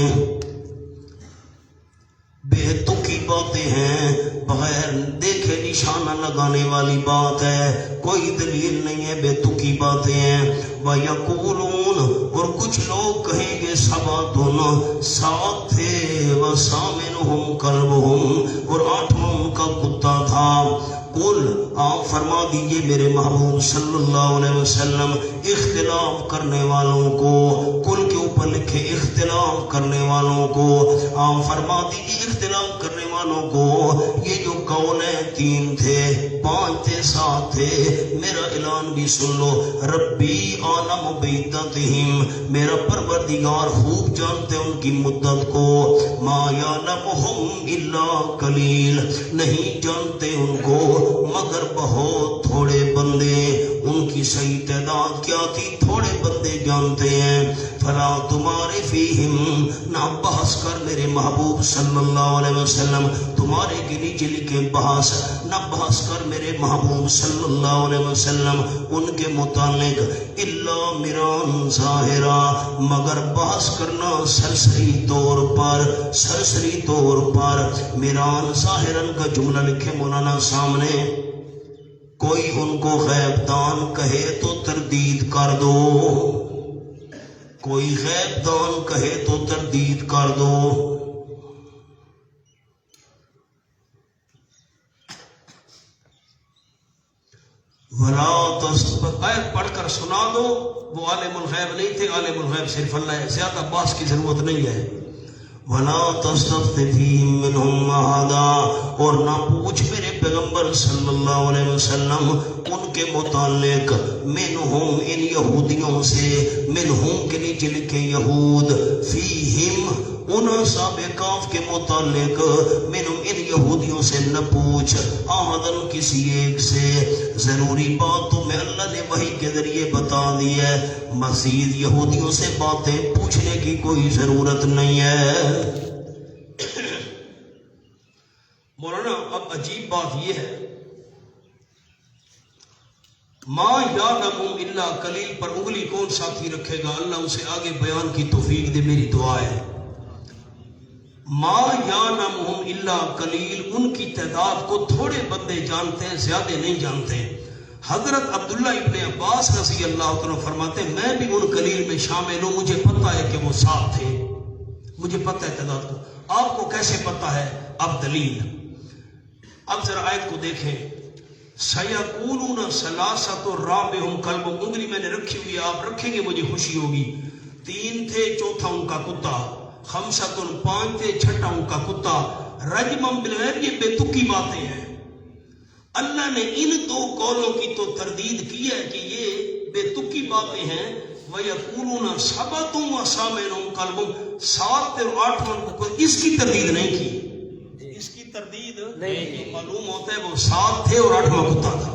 ہیں، بغیر دیکھے نشانہ لگانے والی بات ہے، کوئی دلیل نہیں ہے، بے تکی باتیں ہیں۔ وَيَقُولُونَ، اور کچھ لوگ کہیں گے 7 7 تھے، وَثَامِنُهُمْ كَلْبُهُمْ، اور 8واں ان کا کتا تھا۔ قل، آپ فرما دیجئے میرے محبوب صلی اللہ علیہ وسلم، اختلاف کرنے والوں کو، کل کے اوپر لکھے اختلاف کرنے والوں کو، آپ فرما دیجئے اختلاف کرنے والوں کو، یہ جو قولیں 3 تھے 5 تھے 7 تھے، میرا اعلان بھی سن لو، ربی عالم بعدتہم، میرا پروردگار خوب جانتے ان کی مدت کو، ما یعلمہم الا قلیل، نہیں جانتے ان کو مگر بہت تھوڑے بندے، ان کی صحیح تعداد کیا تھی، تھوڑے بندے جانتے ہیں۔ فلا تمہارے فیہم، نہ بحث کر میرے محبوب صلی اللہ علیہ وسلم، تمہارے کے نیچے لکھے بحث، نہ بحث کر میرے محبوب صلی اللہ علیہ وسلم ان کے متعلق، الا مران ظاہرا، مگر بحث کرنا سرسری طور پر، مران ظاہرن کا جملہ لکھے مولانا سامنے، کوئی ان کو غیب دان کہے تو تردید کر دو، کوئی غیب دان کہے تو تردید کر دو۔ ولا آیت پڑھ کر سنا دو، وہ عالم الغیب نہیں تھے، عالم الغیب صرف اللہ ہے، زیادہ بحث کی ضرورت نہیں ہے۔ ولا تستفت فیہم منہم احدا، اور نہ پوچھ میرے پیغمبر صلی اللہ علیہ وسلم ان کے متعلق، منہم ان یہودیوں سے، منہم کے نیچے لکھے یہود، فیہم ان اصحاب کہف کے متعلق، منہم ان یہودیوں سے نہ پوچھ، احدن کسی ایک سے، ضروری بات تو میں اللہ نے وحی کے ذریعے بتا دی ہے، مزید یہودیوں سے باتیں پوچھنے کی کوئی ضرورت نہیں ہے۔ مولانا اب عجیب بات یہ ہے، ما یعلم الا قلیل پر انگلی کون ساتھی رکھے گا، اللہ اسے آگے بیان کی توفیق دے، میری دعا ہے۔ ما یعلمہم الا قلیل، ان کی تعداد کو تھوڑے بندے جانتے ہیں، زیادہ نہیں جانتے۔ حضرت عبداللہ ابن عباس رضی اللہ تعالیٰ فرماتے ہیں میں بھی ان قلیل میں شامل ہوں، مجھے پتہ ہے کہ وہ 7 تھے، مجھے پتہ ہے تعداد کو۔ آپ کو کیسے پتہ ہے؟ اب دلیل، اب ذرا آیت کو دیکھیں، سَيَقُولُونَ ثَلَاثَةٌ رَابِعُهُمْ كَلْبُهُمْ، انگلی میں نے رکھی ہوئی ہے، آپ رکھیں گے مجھے خوشی ہوگی۔ 3 تھے، چوتھا ان کا کتا، 5 5 تھے، چھٹا ان کا کتا، رجمم بالغیب، یہ بے تکی باتیں ہیں۔ اللہ نے ان 2 قولوں کی تو تردید کی ہے کہ یہ بے تکی باتیں ہیں، وَيَقُولُونَ 7 وَثَامِنُهُمْ كَلْبُهُمْ، 7 اور 8واں، اس کی تردید نہیں کی، اس کی تردید نہیں کی، معلوم ہوتا ہے وہ 7 تھے اور 8واں کتا تھا۔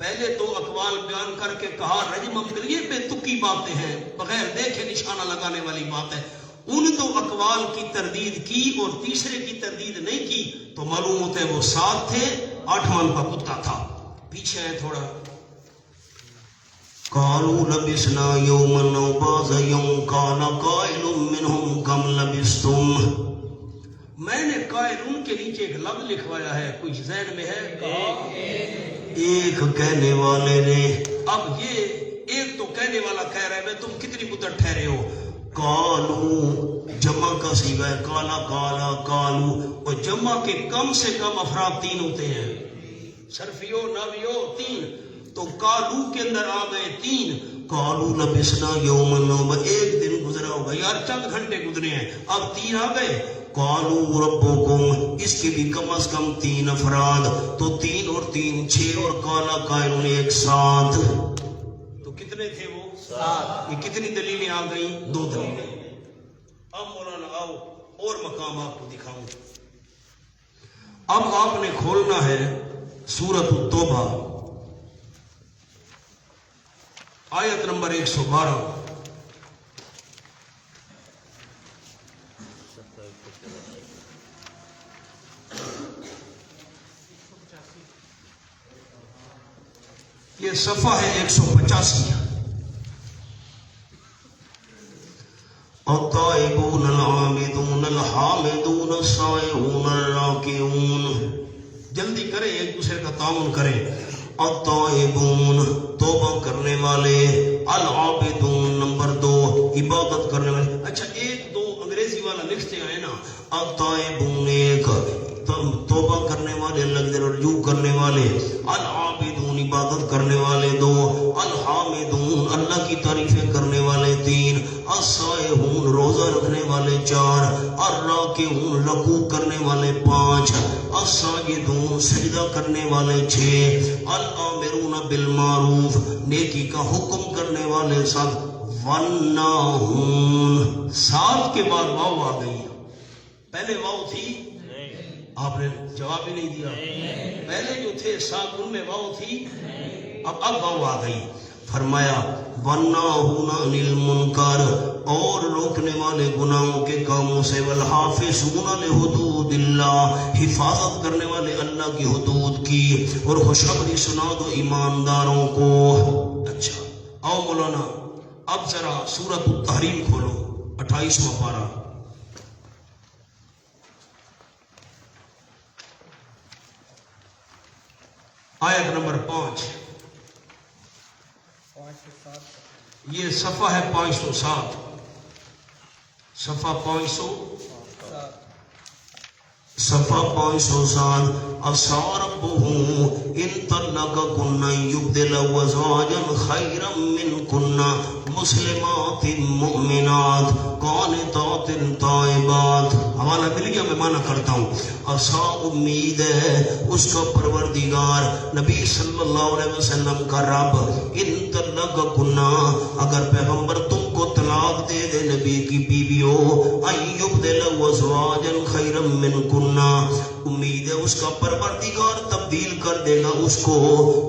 پہلے 2 اقوال بیان کر کے کہا رجمم بالغیب، یہ بے تکی باتیں ہیں، بغیر دیکھے نشانہ لگانے والی بات ہے، ان 2 اقوال کی تردید کی اور تیسرے کی تردید نہیں کی، تو معلوم ہوتا ہے وہ 7 تھے، 8واں کا کتا تھا۔ پیچھے ہے تھوڑا، قالوا لبسنا یوما او بعض یوم قال قائل منهم کم لبستم، میں نے قائل ان کے نیچے ایک لفظ لکھوایا ہے، کچھ ذہن میں ہے؟ ایک کہنے والے نے، اب یہ ایک تو کہنے والا کہہ رہا ہے میں تم کتنی مدت ٹھہرے ہو، قالو جمع کا صیغہ ہے، کالا کالا قالو، اور جمع کے کم سے کم افراد 3 ہوتے ہیں، صرفیو ناویو 3، تو قالو کے اندر آ گئے 3، قالو لبسنا یومن، ایک دن گزرا ہوگا یار، چند گھنٹے گزرے ہیں، اب 3 آ گئے، قالو ربکم، اس کے بھی کم از کم 3 افراد، تو 3 اور 3 6، اور کالا قائلون ایک 7، تو کتنے تھے وہ؟ 7۔ یہ کتنی دلیلیں آ گئیں؟ 2 دلیلیں۔ اب مولانا آؤ اور مقام آپ کو دکھاؤں، اب آپ نے کھولنا ہے سورۃ التوبہ آیت نمبر 112. یہ صفحہ ہے 185. الطائبون العابدون الحامدون السائحون الراکعون. جلدی کریں، ایک دوسرے کا تعاون کریں. الطائبون توبہ کرنے والے، العابدون نمبر 2 عبادت کرنے والے. اچھا 1 2 انگریزی والا لکھتے ہیں نا. الطائبون ایک توبہ کرنے والے، اللہ کی رجوع کرنے والے. العابدون عبادت کرنے والے 2. الحامدون اللہ کی تعریفیں کرنے والے 3. السائحون روزہ رکھنے والے 4. الراکعون رکوع کرنے والے 5. الساجدون سجدہ کرنے والے 6. الامرون بالمعروف نیکی کا حکم کرنے والے 7. والناہون 7 کے بعد واو آ گئی. پہلے واو تھی، آپ نے جواب ہی نہیں دیا. پہلے جو تھے 7 ان میں واو تھی، اب واو آ گئی. فرمایا وَالنَّاهُونَ عَنِ الْمُنْكَرِ اور روکنے والے گناہوں کے کاموں سے. وَالْحَافِظُونَ لِحُدُودِ اللَّهِ حفاظت کرنے والے اللہ کی حدود کی. اور خوشخبری سنا دو ایمانداروں کو. اچھا آؤ مولانا اب ذرا سورۃ التحریم کھولو 28واں پارہ. آیت نمبر 5. یہ صفحہ ہے 507. صفحہ 507. عسى ربه إن طلقكن يبدله أزواجا خيرا منكن مسلمات مؤمنات قانتات تائبات. حوالہ مل گیا، میں معنی کرتا ہوں. عسى امید ہے اس کا پروردگار نبی صلی اللہ علیہ وسلم کا رب. ان طلقکن اگر پیغمبر تم کو طلاق دے دے نبی کی بیویوں، ان يبدله أزواجا خيرا منكن امید ہے اس کا پروردگار تبدیل کر دے گا اس کو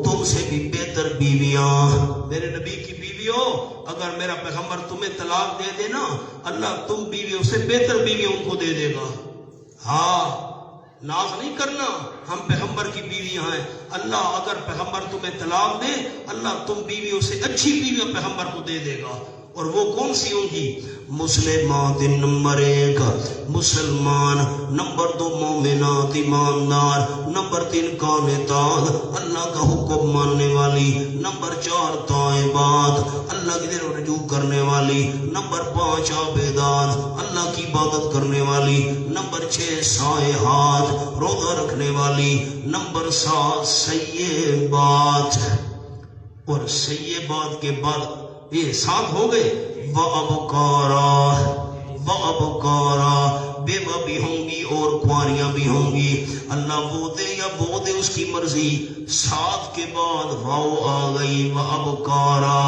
تم سے بھی بہتر بیویاں. میرے نبی کی بیویوں اگر میرا پیغمبر تمہیں طلاق دے دے نا، اللہ تم بیویوں سے بہتر بیویوں ان کو دے دے گا. ہاں ناز نہیں کرنا، ہم پیغمبر کی بیویاں ہیں. اللہ اگر پیغمبر تمہیں طلاق دے، اللہ تم بیویوں سے اچھی بیویاں پیغمبر کو دے دے گا. اور وہ کون سی ہوں گی؟ مسلمات نمبر 1 مسلمان، نمبر 2 مومنات ایماندار، نمبر 3 قانتات اللہ کا حکم ماننے والی، نمبر 4 طائبات اللہ کی طرف رجوع کرنے والی، نمبر 5 عابدات اللہ کی عبادت کرنے والی، نمبر 6 سائحات روزہ رکھنے والی، نمبر 7 سیبات. اور سیبات کے بعد یہ 7 ہو گئے. وَأَبْكَارًا بیوہ بھی ہوں گی اور کنواریاں بھی ہوں گی. اللہ وہ دے یا وہ دے اس کی مرضی. 7 کے بعد واو آ گئی. وَأَبْكَارًا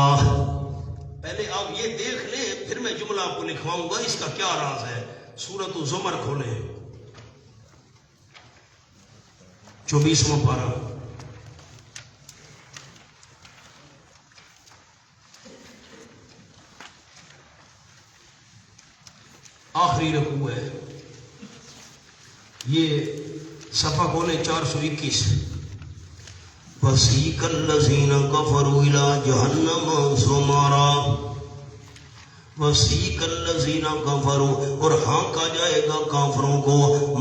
پہلے آپ یہ دیکھ لیں، پھر میں جملہ آپ کو لکھواؤں گا اس کا کیا راز ہے. سورۃ الزمر کھولیں 24واں پارہ. آخری رکوع ہے. یہ صفحہ کھولے 421. وَسِيقَ الَّذِينَ كَفَرُوا إِلَىٰ جَهَنَّمَ زُمَرًا. وَسِيقَ الَّذِينَ كَفَرُوا اور ہانکا جائے گا کافروں کو،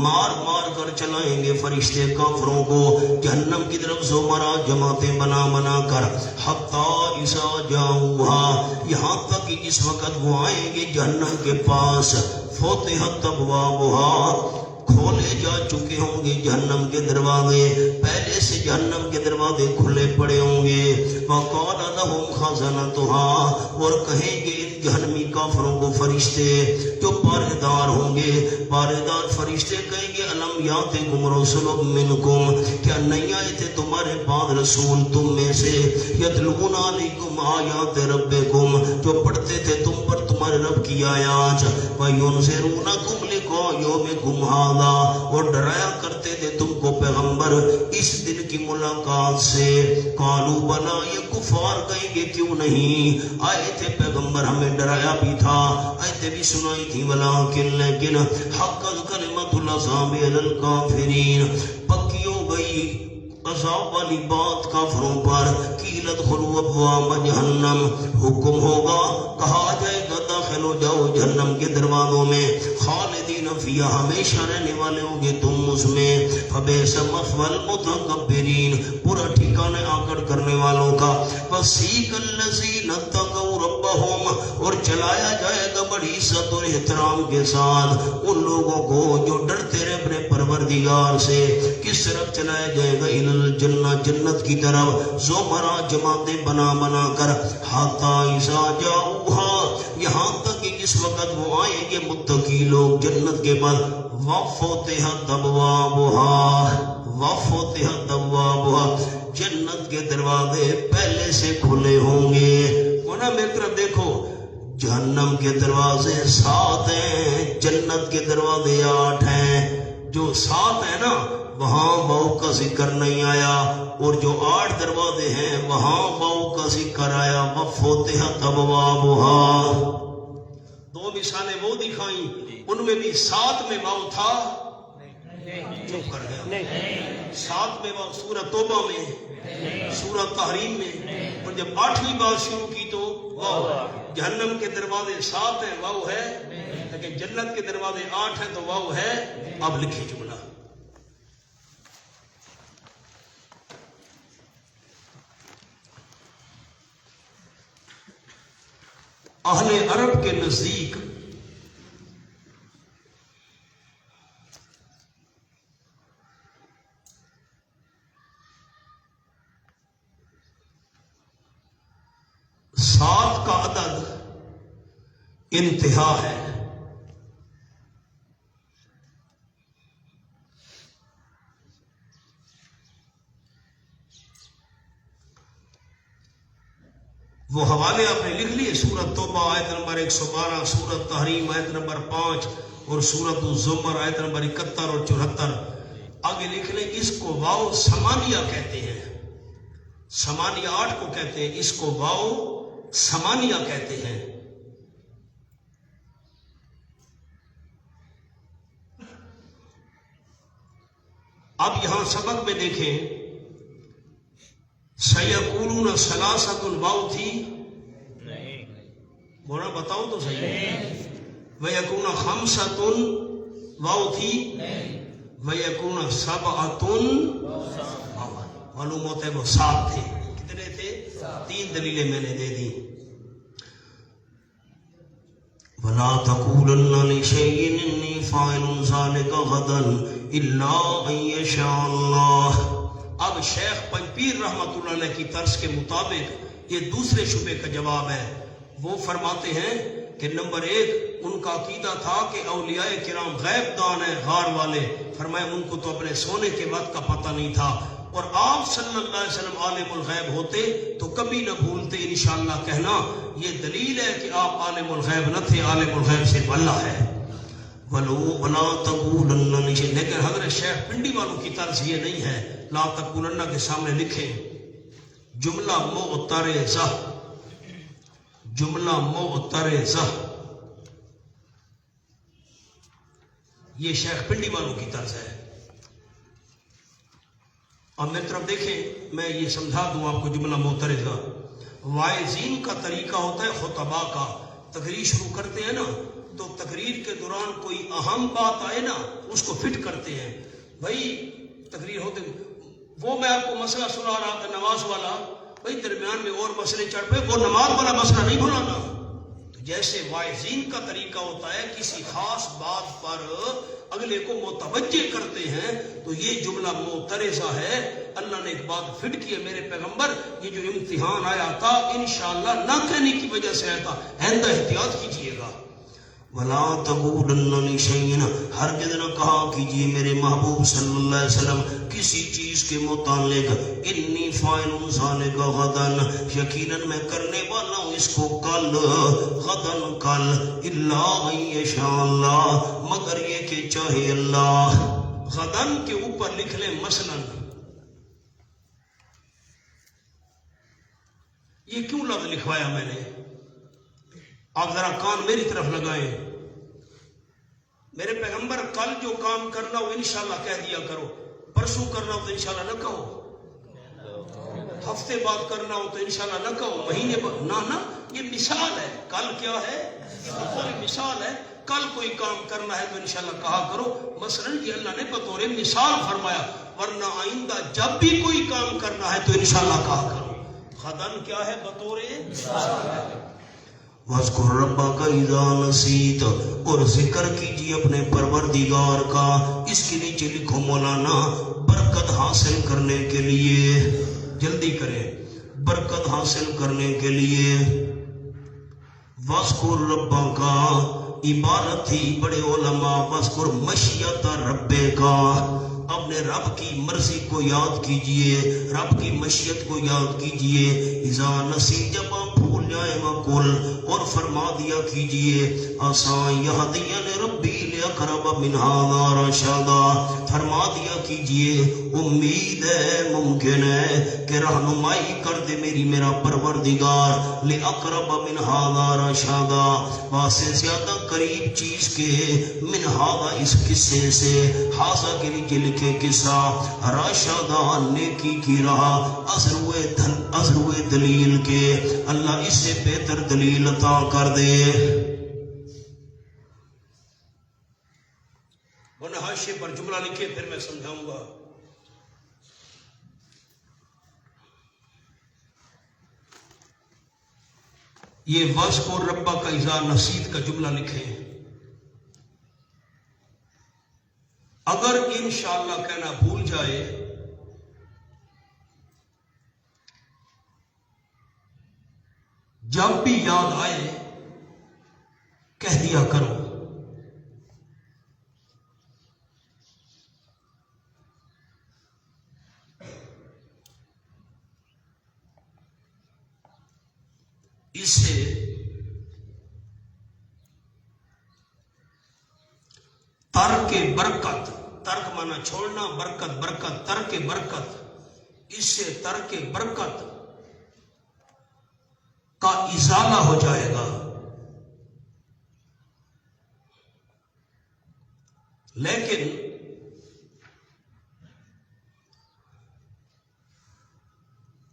مار مار کر چلائیں گے فرشتے کافروں کو جہنم کی طرف. زمرا جماعتیں بنا بنا کر. حَتَّىٰ إِذَا جَاءُوهَا یہاں تک کہ جس وقت وہ آئیں گے جہنم کے پاس. فُتِحَتْ أَبْوَابُهَا کھولے جا چکے ہوں گے جہنم کے دروازے، پہلے سے جہنم کے دروازے کھلے پڑے ہوں گے. وَقَالَ لَهُمْ خَزَنَتُهَا اور کہیں گے ان جہنمی کافروں کو فرشتے جو پہرےدار ہوں گے، پہرےدار فرشتے کہیں گے أَلَمْ يَأْتِكُمْ رُسُلٌ مِّنْكُمْ کیا نہیں آئے تھے تمہارے بعد رسول تم میں سے، يَتْلُونَ عَلَيْكُمْ آيَاتِ رَبِّكُمْ جو پڑھتے تھے تم پر تمہارے رب کی آیات. وَيُنذِرُونَكُمْ لِقَاءَ يَوْمِكُمْ هَٰذَا اور ڈرایا کرتے تھے تم کو پیغمبر اس دن کی ملاقات سے؟ قالوا بلا، یہ کفار کہیں گے کیوں نہیں، آئے تھے پیغمبر، ہمیں ڈرایا بھی تھا، آیتیں بھی سنائی تھی، لیکن حقت کلمۃ العذاب علی الکافرین، پکی ہو گئی عذاب والی بات کافروں پر، قیل ادخلوا ابواب جہنم، حکم ہوگا، کہا جائے گا داخل ہو جاؤ جہنم کے دروازوں میں، خالدین فیہا، ہمیشہ رہنے والے ہوں گے تم اس میں، فبئس مثوی المتکبرین، برا ٹھکانا آکڑ کرنے والوں کا، وسیق الذین اتقوا ربہم، اور چلایا جائے گا بڑی عزت اور احترام کے ساتھ ان لوگوں کو جو ڈرتے رہے اپنے پروردگار سے، کس طرف چلایا جائے گا؟ الجنہ، جنت کی طرف، زمرہ، جماعتیں بنا بنا کر، حتی اذا جاؤہا، یہاں تک کہ جس وقت وہ آئیں گے متقی لوگ جنت کے بعد، وفتحت ابوابہا، وفتحت ابوابہا، جنت کے دروازے پہلے سے کھلے ہوں گے۔ ورنہ میری طرف دیکھو، جہنم کے دروازے 7 ہیں، جنت کے دروازے 8 ہیں، جو 7 ہیں نا وہاں واؤ کا ذکر نہیں آیا، اور جو 8 دروازے ہیں وہاں واؤ کا ذکر آیا، وفتحت ابوابہا۔ 2 مثالیں وہ دکھائیں، ان میں بھی 7 میں واؤ تھا، چپ کر گیا، 7 میں واؤ سورۃ توبہ میں، سورۃ تحریم میں، اور جب 8ویں بات شروع کی تو واؤ۔ جہنم کے دروازے 7 ہیں، واؤ ہے، لیکن جنت کے دروازے 8 ہیں تو واؤ ہے۔ اب لکھیں جملہ، اہل عرب کے نزدیک سات کا عدد انتہا ہے، وہ حوالے آپ نے لکھ لیے، سورۃ توبہ آیت نمبر 112، سورۃ تحریم آیت نمبر 5، اور سورۃ الزمر آیت نمبر 71 اور 74۔ آگے لکھ لیں، اس کو واؤ سمانیہ کہتے ہیں، سمانیہ 8 کو کہتے ہیں، اس کو واؤ سمانیہ کہتے ہیں۔ اب یہاں سبق میں دیکھیں، سیقولون ثلاثۃ، واؤ تھی؟ بولا بتاؤ تو صحیح۔ ویکون خمسۃ، واؤ تھی؟ ویکون سبعۃ، معلوم ہوتا ہے وہ 7 تھے۔ کتنے تھے؟ 3 دلیلیں میں نے دے دی۔ وَلَا تَقُولَنَّ لِشَيْءٍ إِنِّي فَاعِلٌ ذَلِكَ غَدًا إِلَّا أَن يَشَاءَ اللَّهُ۔ اب شیخ پنجپیر رحمۃ اللہ علیہ کی طرز کے مطابق یہ دوسرے شبے کا جواب ہے۔ وہ فرماتے ہیں کہ نمبر 1، ان کا عقیدہ تھا کہ اولیاء کرام غیب دان ہیں، غار والے، فرمایا ان کو تو اپنے سونے کے وقت کا پتہ نہیں تھا، اور آپ صلی اللہ علیہ وسلم عالم الغیب ہوتے تو کبھی نہ بھولتے انشاءاللہ کہنا۔ یہ دلیل ہے کہ آپ عالم الغیب نہ تھے، عالم الغیب صرف اللہ ہے۔ وَلَا تَقُولَنَّ لِشَيْءٍ، لیکن حضرت شیخ پنڈی والوں کی طرز یہ نہیں ہے۔ لا تقولن کے سامنے لکھیں جملہ معترضہ، جملہ معترضہ، یہ شیخ پنڈی والوں کی طرز ہے۔ اور میری طرف دیکھیں، میں یہ سمجھا دوں آپ کو جملہ معترضہ۔ واعظین کا طریقہ ہوتا ہے خطبہ کا، تقریر شروع کرتے ہیں نا تو تقریر کے دوران کوئی اہم بات آئے نا اس کو فٹ کرتے ہیں۔ بھائی تقریر ہوتے، وہ میں آپ کو مسئلہ سنا رہا تھا نماز والا، بھائی درمیان میں اور مسئلے چڑھ پے، وہ نماز والا مسئلہ نہیں بھولانا۔ تو جیسے واعظین کا طریقہ ہوتا ہے کسی خاص بات پر اگلے کو متوجہ کرتے ہیں، تو یہ جملہ معترضہ ہے۔ اللہ نے ایک بات فٹ کی ہے، میرے پیغمبر یہ جو امتحان آیا تھا انشاءاللہ نہ کہنے کی وجہ سے آیا تھا، آئندہ احتیاط کیجیے گا۔ وَلَا تَقُولَنَّ لِشَيْءٍ، ہرگز نہ کہا کیجیے میرے محبوب صلی اللہ علیہ وسلم کسی چیز کے متعلق، انی فاعل ذلک غداً، یقیناً میں کرنے والا ہوں اس کو کل، غداً کل، الا ان یشاء اللہ، مگر یہ کہ چاہے اللہ۔ غدن کے اوپر لکھ لیں مثلاً. یہ کیوں لفظ لکھوایا میں نے؟ آپ ذرا کان میری طرف لگائیں. میرے پیغمبر کل جو کام کرنا ہو انشاءاللہ کہہ دیا کرو، پرسوں کرنا ہو تو انشاءاللہ نہ کہو، ہفتے بعد کرنا ہو تو انشاءاللہ نہ کہو، مہینے بعد نہ. یہ مثال ہے. کل کیا ہے؟ بطور مثال ہے. کل کوئی کام کرنا ہے تو انشاءاللہ کہا کرو. مثلا یہ اللہ نے بطور مثال فرمایا، ورنہ آئندہ جب بھی کوئی کام کرنا ہے تو انشاءاللہ کہا کرو. غدن کیا ہے؟ بطور مثال. وَاذْكُرْ رَبَّكَ إِذَا نَسِيتَ، اور ذکر کیجیے اپنے پروردگار کا. اس کے نیچے لکھو مولانا، برکت حاصل کرنے کے لیے. جلدی کریں، برکت حاصل کرنے کے لیے. وَاذْكُرْ رَبَّكَ عبارت تھی بڑے علماء، وَاذْكُرْ مشیت رَبِّكَ، اپنے رب کی مرضی کو یاد کیجئے، رب کی مشیت کو یاد کیجئے. اذا نسی، جب آپ بھول جائیں، وقل، اور فرما دیا کیجئے، عسیٰ یہدینی ربی لاقرب من ھذا رشدا، فرما دیا کیجئے امید ہے، ممکن ہے کہ رہنمائی کر دے میرا پروردگار، لاقرب من ھذا رشدا، واسے زیادہ قریب چیز کے، من ھذا اس قصے سے، ھذا کے لیے لکھے قصہ، رشدا نیکی کی راہ، ازروئے دلیل کے، اللہ اس سے بہتر دلیل عطا کر دے. ورنہ حاشیے پر جملہ لکھے، پھر میں سمجھاؤں گا. یہ وَاذْكُرْ رَبَّكَ إِذَا نَسِيتَ کا جملہ لکھے. اگر انشاءاللہ کہنا بھول جائے جب بھی یاد آئے کہہ دیا کرو. اس سے ترک برکت، ترک مانا چھوڑنا، برکت ترک برکت، اس سے ترک برکت کا ازالہ ہو جائے گا. لیکن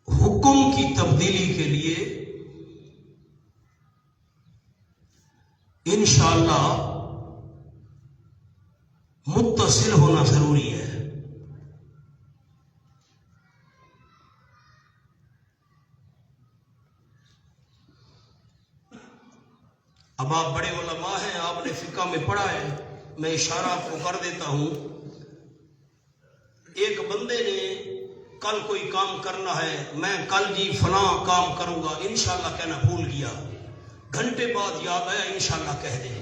حکم کی تبدیلی کے لیے انشاءاللہ متصل ہونا ضروری ہے. اب آپ بڑے علماء ہیں، آپ نے فقہ میں پڑھا ہے، میں اشارہ آپ کو کر دیتا ہوں. ایک بندے نے کل کوئی کام کرنا ہے، میں کل جی فلاں کام کروں گا، انشاءاللہ کہنا بھول گیا، گھنٹے بعد یاد آیا انشاءاللہ کہہ دے،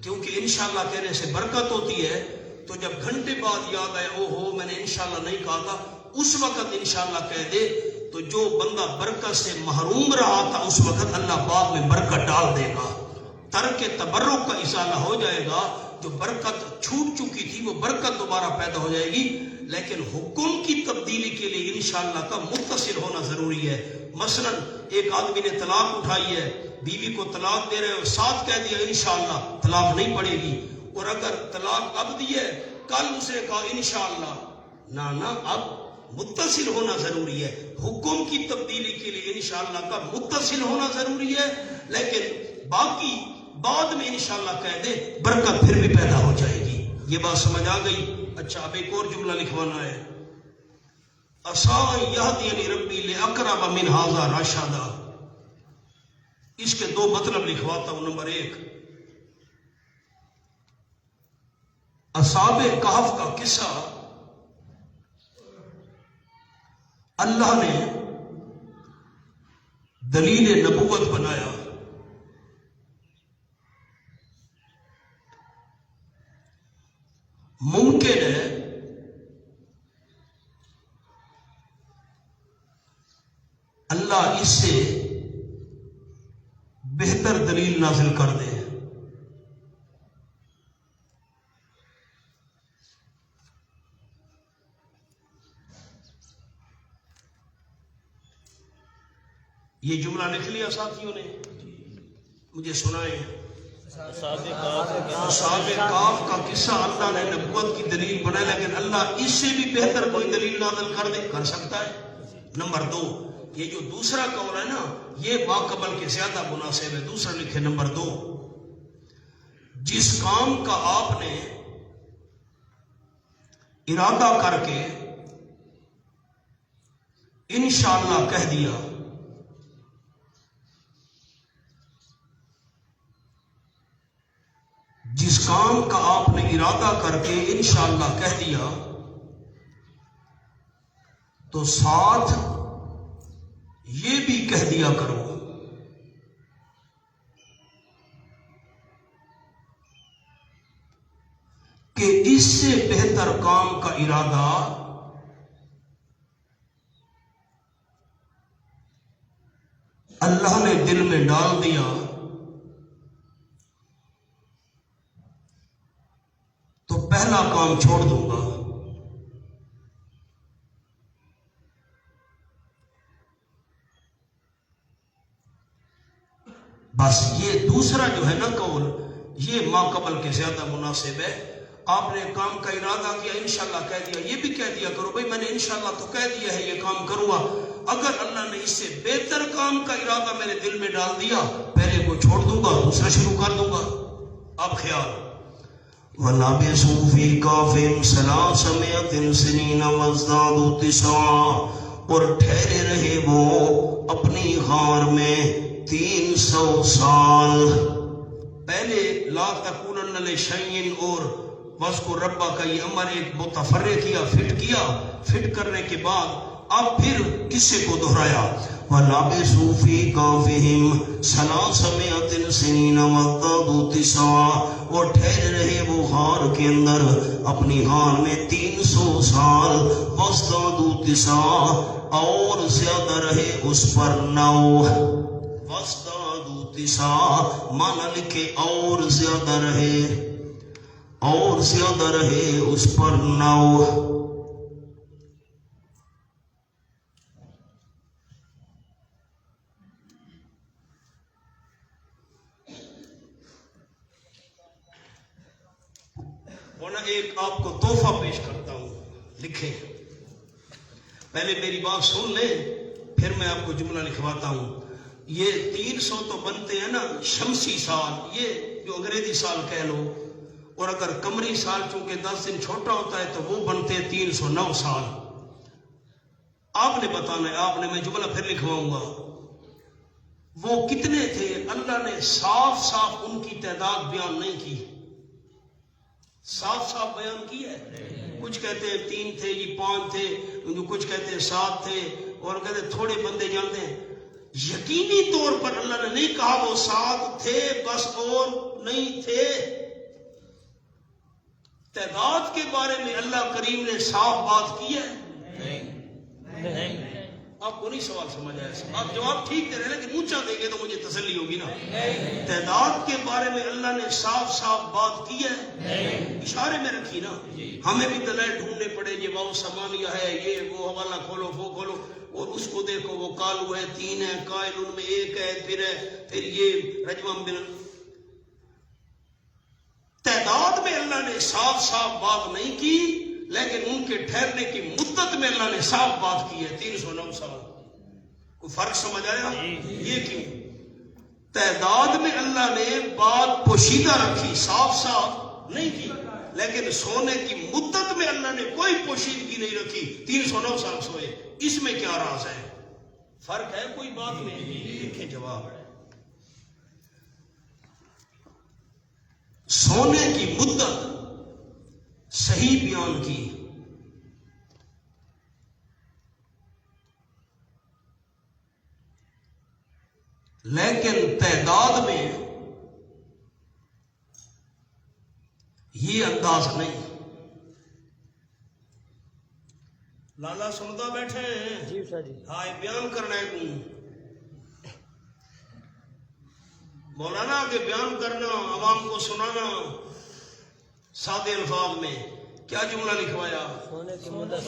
کیونکہ انشاءاللہ کہنے سے برکت ہوتی ہے. تو جب گھنٹے بعد یاد آیا او ہو میں نے انشاءاللہ نہیں کہا تھا، اس وقت انشاءاللہ کہہ دے. تو جو بندہ برکت سے محروم رہا تھا اس وقت اللہ بعد میں برکت ڈال دے گا. ترک تبرک کا ازالہ ہو جائے گا. جو برکت چھوٹ چکی تھی وہ برکت دوبارہ پیدا ہو جائے گی. لیکن حکم کی تبدیلی کے لیے انشاءاللہ کا متصل ہونا ضروری ہے. مثلا ایک آدمی نے طلاق اٹھائی ہے، بیوی کو طلاق دے رہے ہو، ساتھ کہہ دیا انشاءاللہ طلاق نہیں پڑے گی. اور اگر طلاق اب دی ہے، کل اس نے کہا انشاءاللہ، نہ اب متصل ہونا ضروری ہے. حکم کی تبدیلی کے لیے انشاءاللہ کا متصل ہونا ضروری ہے، لیکن باقی بعد میں انشاءاللہ کہہ دے برکت پھر بھی پیدا ہو جائے گی. یہ بات سمجھ آ گئی؟ اچھا اب ایک اور جملہ لکھوانا ہے. عسیٰ یہدینی ربی لاقرب من ھذا رشدا. اس کے دو مطلب لکھواتا ہوں. نمبر ایک، اصحاب کہف کا قصہ اللہ نے دلیل نبوت بنایا. ممکن ہے اللہ اس سے بہتر دلیل نازل کر دے. یہ جملہ لکھ لیا ساتھیوں نے؟ مجھے سنائیں۔ اصحاب کہف کا قصہ اللہ نے نبوت کی دلیل بنا، لیکن اللہ اس سے بھی بہتر کوئی دلیل نازل کر سکتا ہے۔ نمبر 2، یہ جو دوسرا قول ہے نا، یہ باقبل کے زیادہ مناسب ہے۔ دوسرا لکھے نمبر 2، جس کام کا آپ نے ارادہ کر کے انشاءاللہ کہہ دیا، جس کام کا آپ نے ارادہ کر کے انشاءاللہ کہہ دیا تو ساتھ یہ بھی کہہ دیا کرو کہ اس سے بہتر کام کا ارادہ اللہ نے دل میں ڈال دیا تو پہلا کام چھوڑ دوں گا۔ بس یہ دوسرا جو ہے نا قول، یہ ماقبل کے زیادہ مناسب ہے۔ آپ نے کام کا ارادہ کیا، انشاءاللہ کہہ دیا، یہ بھی کہہ دیا کرو بھئی میں نے انشاءاللہ تو کہہ دیا ہے یہ کام کروں گا، اگر اللہ نے اس سے بہتر کام کا ارادہ میرے دل میں ڈال دیا، پہلے کو چھوڑ دوں گا، دوسرا شروع کر دوں گا۔ اب خیال، وَلَبِثُوا فِي كَهْفِهِمْ 300 سِنِينَ وَازْدَادُوا 9، اور ٹھہرے رہے وہ اپنی غار میں 300 سال۔ پہلے لا تَقُولَنَّ لِشَيْءٍ اور وَاذْكُرْ رَبَّكَ یہ امر ایک متفرع کیا، فٹ کرنے کے بعد اب پھر قصے کو دہرایا۔ وَلَبِثُوا فِي كَهْفِهِمْ 300 سِنِينَ وَازْدَادُوا 9، اور ٹھہرے رہے وہ غار کے اندر اپنی غار میں 300 سال۔ وَازْدَادُوا 9، اور زیادہ رہے اس پر 9۔ وَازْدَادُوا 9 معنی لکھے اور زیادہ رہے اس پر 9۔ ایک آپ کو تحفہ پیش کرتا ہوں، لکھیں، پہلے میری بات سن لیں پھر میں آپ کو جملہ لکھواتا ہوں۔ یہ 300 تو بنتے ہیں نا شمسی سال، یہ جو انگریزی سال کہہ لو، اور اگر قمری سال چونکہ 10 دن چھوٹا ہوتا ہے تو وہ بنتے ہیں 309 سال۔ آپ نے بتانا ہے، آپ نے، میں جملہ پھر لکھواؤں گا۔ وہ کتنے تھے؟ اللہ نے صاف صاف ان کی تعداد بیان نہیں کی، صاف بیان کی ہے۔ کچھ کہتے ہیں 3 تھے، یہ 5 تھے، کچھ کہتے ہیں 7 تھے، اور کہتے ہیں تھوڑے بندے جانتے ہیں۔ یقینی طور پر اللہ نے نہیں کہا وہ 7 تھے بس اور نہیں تھے۔ تعداد کے بارے میں اللہ کریم نے صاف بات کی ہے؟ نہیں۔ آپ کو نہیں سوال سمجھ آیا؟ آپ جواب ٹھیک دے رہے ہیں لیکن اونچا دیں گے تو مجھے تسلی ہوگی نا۔ تعداد کے بارے میں اللہ نے صاف بات کی ہے؟ اشارے میں رکھی نا۔ ہمیں بھی دلائل ڈھونڈنے پڑے، یہ واو سمانیہ ہے، یہ وہ حوالہ کھولو وہ کھولو، اور اس کو دیکھو وہ کالو ہے، 3 ہے، قائل ان میں 1 ہے، پھر یہ رجوم بن۔ تعداد میں اللہ نے صاف بات نہیں کی، لیکن ان کے ٹھہرنے کی مدت میں اللہ نے صاف بات کی ہے، 309 سال۔ کوئی فرق سمجھ آیا؟ یہ کیوں؟ تعداد میں اللہ نے بات پوشیدہ رکھی، صاف نہیں کی، لیکن سونے کی مدت میں اللہ نے کوئی پوشیدگی نہیں رکھی، 309 سال سوئے۔ اس میں کیا راز ہے؟ فرق ہے کوئی بات میں؟ دیکھیں جواب ہے، سونے کی مدت صحیح بیان کی، لیکن تعداد میں یہ انداز نہیں۔ لالا سنتا بیٹھے ہیں؟ جی سر جی۔ ہاں بیان کرنا ہے تم مولانا کے، بیان کرنا، عوام کو سنانا سادے الفاظ میں۔ کیا جملہ لکھوایا؟ سونے کی مدت،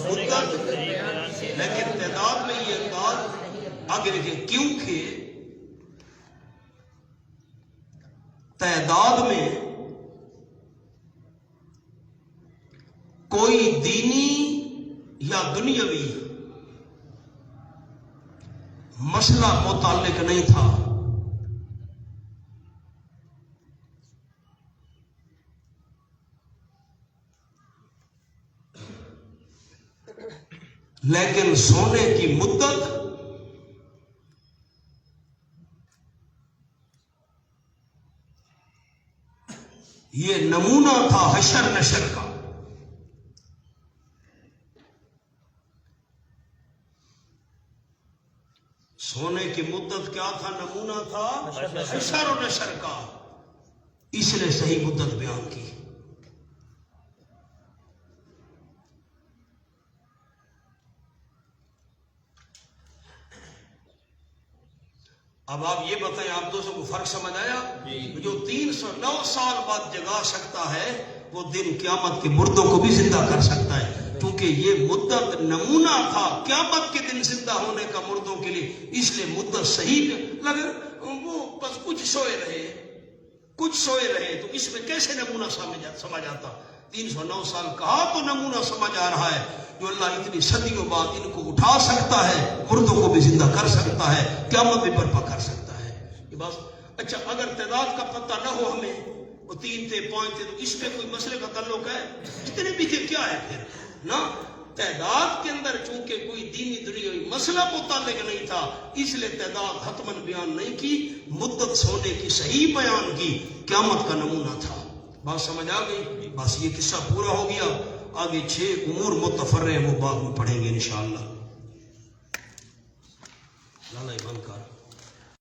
لیکن تعداد میں یہ انداز آگے دیکھیں کیونکہ تعداد میں کوئی دینی یا دنیاوی مسئلہ متعلق نہیں تھا، لیکن سونے کی مدت یہ نمونہ تھا حشر نشر کا۔ سونے کی مدت کیا تھا؟ نمونہ تھا حشر و نشر کا، اس نے صحیح مدت بیان کی۔ اب آپ یہ بتائیں، آپ دوستوں کو فرق سمجھ آیا؟ جو 309 سال بعد جگا سکتا ہے وہ دن قیامت کے مردوں کو بھی زندہ کر سکتا ہے، کیونکہ یہ مدت نمونہ تھا قیامت کے دن زندہ ہونے کا مردوں کے لیے، اس لیے مدت صحیح لگے۔ وہ بس کچھ سوئے رہے تو اس میں کیسے نمونہ سمجھ آتا؟ 309 سال کہا تو نمونہ سمجھ آ رہا ہے، جو اللہ اتنی صدیوں بعد ان کو اٹھا سکتا ہے، مردوں کو بھی زندہ کر سکتا ہے، قیامت بھی برپا کر سکتا ہے۔ یہ بات اچھا، اگر تعداد کا پتہ نہ ہو ہمیں، وہ 3 تھے 5 تھے، تو اس میں کوئی مسئلے کا تعلق ہے؟ جتنے بھی تھے کیا ہے پھر نا؟ تعداد کے اندر چونکہ کوئی دینی دنیاوی مسئلہ متعلق نہیں تھا، اس لیے تعداد حتماً بیان نہیں کی، مدت سونے کی صحیح بیان کی، قیامت کا نمونہ تھا۔ بات سمجھ آ گئی؟ بس یہ قصہ پورا ہو گیا۔ آگے 6 امور متفرع وہ بعد میں پڑھیں گے انشاءاللہ۔ لالا بند کر۔